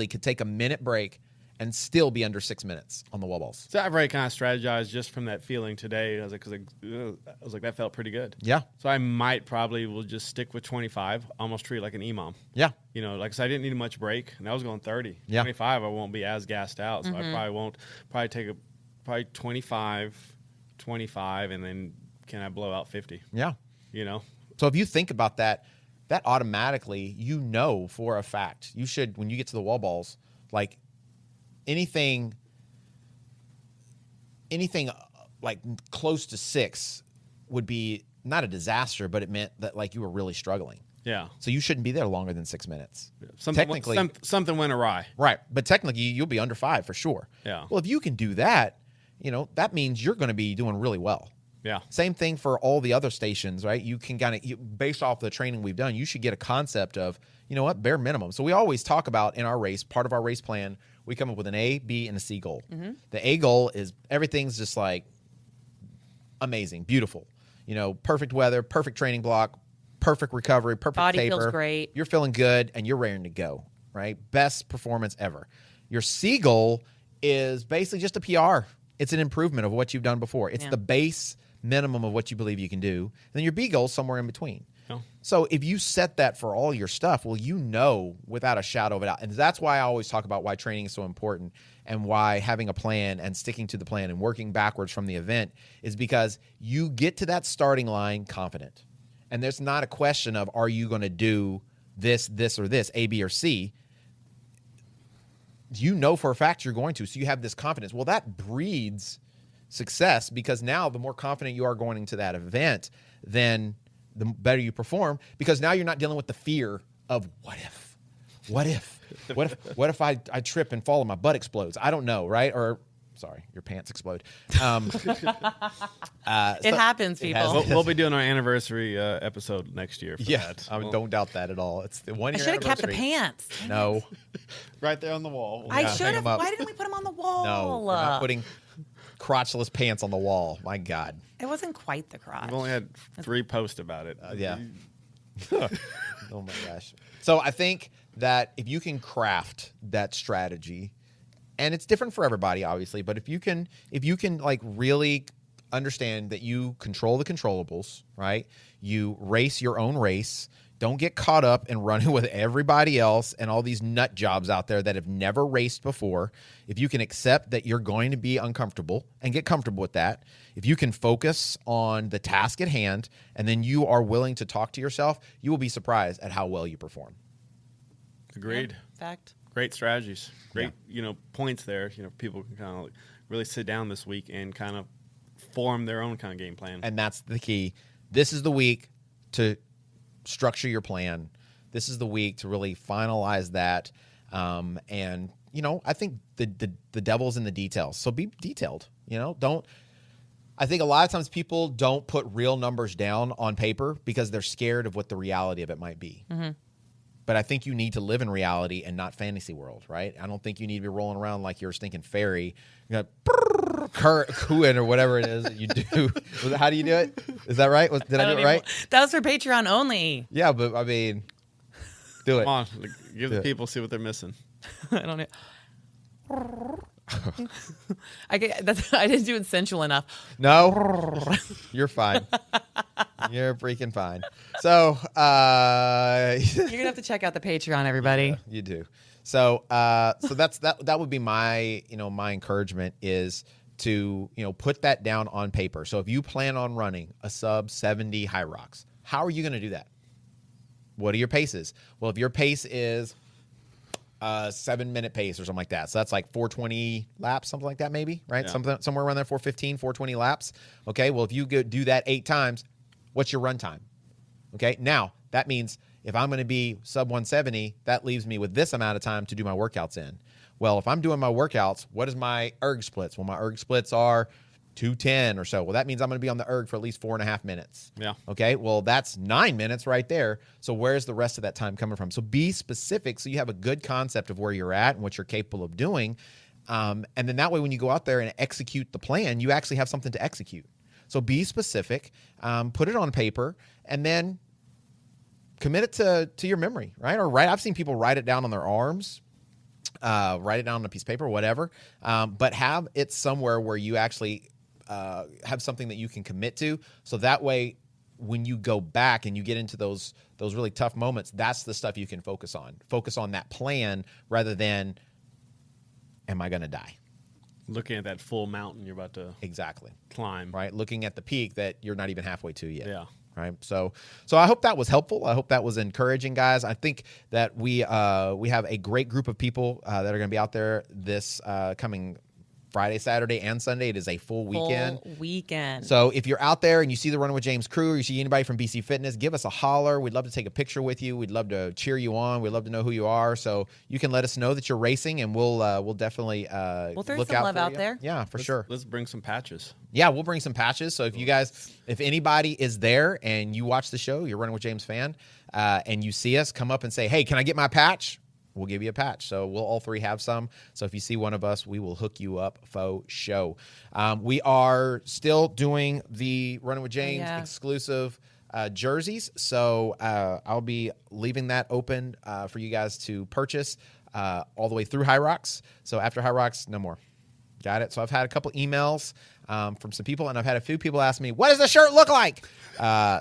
could take a minute break and still be under 6 minutes on the wall balls. So I've already kind of strategized just from that feeling today. I was like, that felt pretty good. Yeah. So I will just stick with 25, almost treat it like an EMOM. Yeah. You know, like I said, I didn't need much break, and I was going 30. Yeah. 25, I won't be as gassed out, so I probably take 25, and then can I blow out 50? Yeah. You know? So if you think about that automatically, you know for a fact, you should, when you get to the wall balls, like anything like close to 6 would be not a disaster, but it meant that like you were really struggling. Yeah. So you shouldn't be there longer than 6 minutes. Something went awry. Right. But technically you'll be under 5 for sure. Yeah. Well, if you can do that, you know, that means you're going to be doing really well. Yeah. Same thing for all the other stations, right? You can based off the training we've done, you should get a concept of, you know what, bare minimum. So we always talk about in our race, part of our race plan, we come up with an A, B, and a C goal. Mm-hmm. The A goal is everything's just like amazing, beautiful. You know, perfect weather, perfect training block, perfect recovery, perfect body taper. feels great. You're feeling good and you're raring to go, right? Best performance ever. Your C goal is basically just a PR. It's an improvement of what you've done before. It's the base minimum of what you believe you can do. And then your B goal is somewhere in between. Oh. So if you set that for all your stuff, well, you know without a shadow of a doubt. And that's why I always talk about why training is so important and why having a plan and sticking to the plan and working backwards from the event is because you get to that starting line confident. And there's not a question of, are you going to do this, or this, A, B, or C? you know for a fact you're going to. So you have this confidence. Well, that breeds success, because now the more confident you are going into that event, then the better you perform, because now you're not dealing with the fear of what if I trip and fall and my butt explodes? I don't know, right? Or sorry, your pants explode. It happens, people. We'll be doing our anniversary episode next year. For that. I don't doubt that at all. It's the 1 I year should have kept the anniversary. pants. No, right there on the wall. I hang should have. 'em up. Why didn't we put them on the wall? no, we're not putting crotchless pants on the wall. My God. It wasn't quite the crotch. We've only had 3 posts about it. Yeah. Oh my gosh. So I think that if you can craft that strategy, and it's different for everybody, obviously, but if you can like really understand that you control the controllables, right? You race your own race. Don't get caught up in running with everybody else and all these nut jobs out there that have never raced before. If you can accept that you're going to be uncomfortable and get comfortable with that, if you can focus on the task at hand, and then you are willing to talk to yourself, you will be surprised at how well you perform. Agreed. Yeah, fact. Great strategies. Great, points there. People can kind of really sit down this week and kind of form their own kind of game plan. And that's the key. This is the week to structure your plan. This is the week to really finalize that. And I think the devil's in the details. So be detailed. I think a lot of times people don't put real numbers down on paper because they're scared of what the reality of it might be. Mm-hmm. But I think you need to live in reality and not fantasy world, right? I don't think you need to be rolling around like you're a stinking fairy. You got cooing or whatever it is that you do. How do you do it? Is that right? Did I do it right? That was for Patreon only. Yeah, but I mean, do it. Come on, give the people see what they're missing. I don't know. I didn't do it sensual enough. No, you're fine. You're freaking fine. So You're gonna have to check out the Patreon, everybody. Yeah, you do. So that's that would be my my encouragement is to put that down on paper. So if you plan on running a sub 70 HYROX, how are you going to do that? What are your paces? Well, if your pace is 7-minute pace or something like that. So that's like 420 laps, something like that maybe, right? Yeah. Somewhere around there, 415, 420 laps. Okay, well, if you do that 8 times, what's your run time? Okay, now that means if I'm going to be sub 170, that leaves me with this amount of time to do my workouts in. Well, if I'm doing my workouts, what is my erg splits? Well, my erg splits are 210 or so. Well, that means I'm going to be on the erg for at least 4.5 minutes. Yeah. Okay. Well, that's 9 minutes right there. So where's the rest of that time coming from? So be specific so you have a good concept of where you're at and what you're capable of doing. And then that way, when you go out there and execute the plan, you actually have something to execute. So be specific, put it on paper, and then commit it to your memory, right? Or I've seen people write it down on their arms, write it down on a piece of paper, whatever. But have it somewhere where you actually have something that you can commit to. So that way, when you go back and you get into those really tough moments, that's the stuff you can focus on. Focus on that plan rather than, am I going to die? Looking at that full mountain you're about to climb. Right? Looking at the peak that you're not even halfway to yet. Yeah. Right. So I hope that was helpful. I hope that was encouraging, guys. I think that we have a great group of people that are going to be out there this coming Friday, Saturday, and Sunday. It is a full weekend. So if you're out there and you see the Running with James crew or you see anybody from BC Fitness, give us a holler. We'd love to take a picture with you. We'd love to cheer you on. We'd love to know who you are. So you can let us know that you're racing, and we'll definitely we'll throw look some out love for out you. there. Yeah, for sure. Let's bring some patches. Yeah, we'll bring some patches. So if you guys, if anybody is there and you watch the show, you're a Running with James fan, and you see us, come up and say, hey, can I get my patch? We'll give you a patch. So we'll all three have some. So if you see one of us, we will hook you up for show. We are still doing the Running with James exclusive jerseys. So I'll be leaving that open for you guys to purchase all the way through HYROX. So after HYROX, no more. Got it? So I've had a couple emails from some people, and I've had a few people ask me, what does the shirt look like?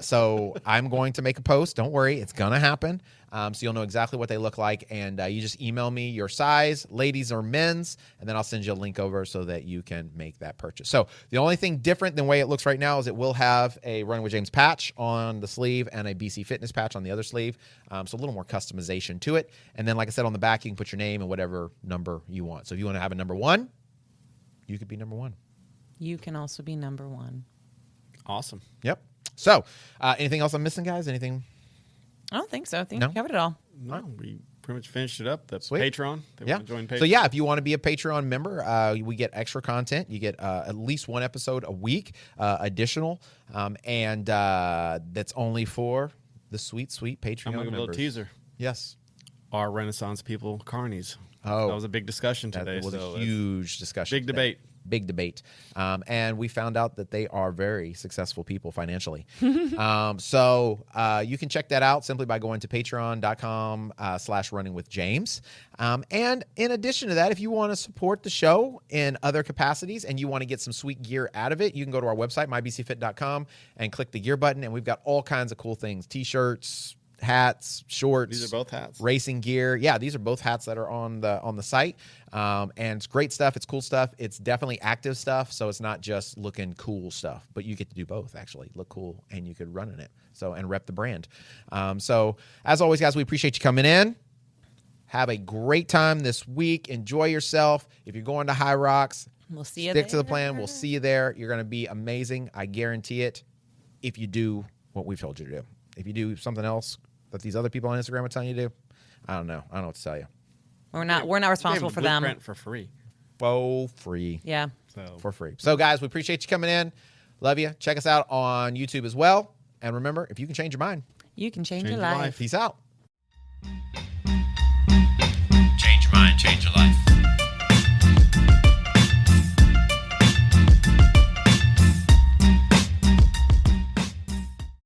So I'm going to make a post. Don't worry. It's going to happen. so you'll know exactly what they look like. And you just email me your size, ladies or men's, and then I'll send you a link over so that you can make that purchase. So the only thing different than the way it looks right now is it will have a Running with James patch on the sleeve and a BC Fitness patch on the other sleeve. So a little more customization to it. And then, like I said, on the back, you can put your name and whatever number you want. So if you want to have a number 1, you could be number 1. You can also be number 1. Awesome. Yep. So anything else I'm missing, guys? Anything? I don't think so. I think No? we covered it all. No, we pretty much finished it up. The Sweet. Patreon. They Yeah. want to join Patreon. So yeah, if you want to be a Patreon member, we get extra content. You get at least one episode a week, additional, and that's only for the sweet Patreon I'm going to give a members. little teaser. Yes. Are Renaissance people carnies? Oh, That was a big discun today. that was so a huge discussion. big today. debate. Big debate. And we found out that they are very successful people financially. So you can check that out simply by going to patreon.com/runningwithjames. And in addition to that, if you want to support the show in other capacities and you want to get some sweet gear out of it, you can go to our website, mybcfit.com, and click the gear button. And we've got all kinds of cool things, T-shirts, hats, shorts. These are both hats. Racing gear. Yeah, these are both hats that are on the site. And it's great stuff. It's cool stuff. It's definitely active stuff. So it's not just looking cool stuff, but you get to do both, actually. Look cool and you could run in it. So, and rep the brand. So as always, guys, we appreciate you coming in. Have a great time this week. Enjoy yourself. If you're going to HYROX, We'll see you stick to the there. plan. We'll see you there. You're going to be amazing. I guarantee it. If you do what we've told you to do. If you do something else that these other people on Instagram are telling you to do, I don't know. I don't know what to tell you. We're not responsible for them. Blueprint for free. For free. Yeah. So For free. So, guys, we appreciate you coming in. Love you. Check us out on YouTube as well. And remember, if you can change your mind, You can change Change your your life. life. peace out.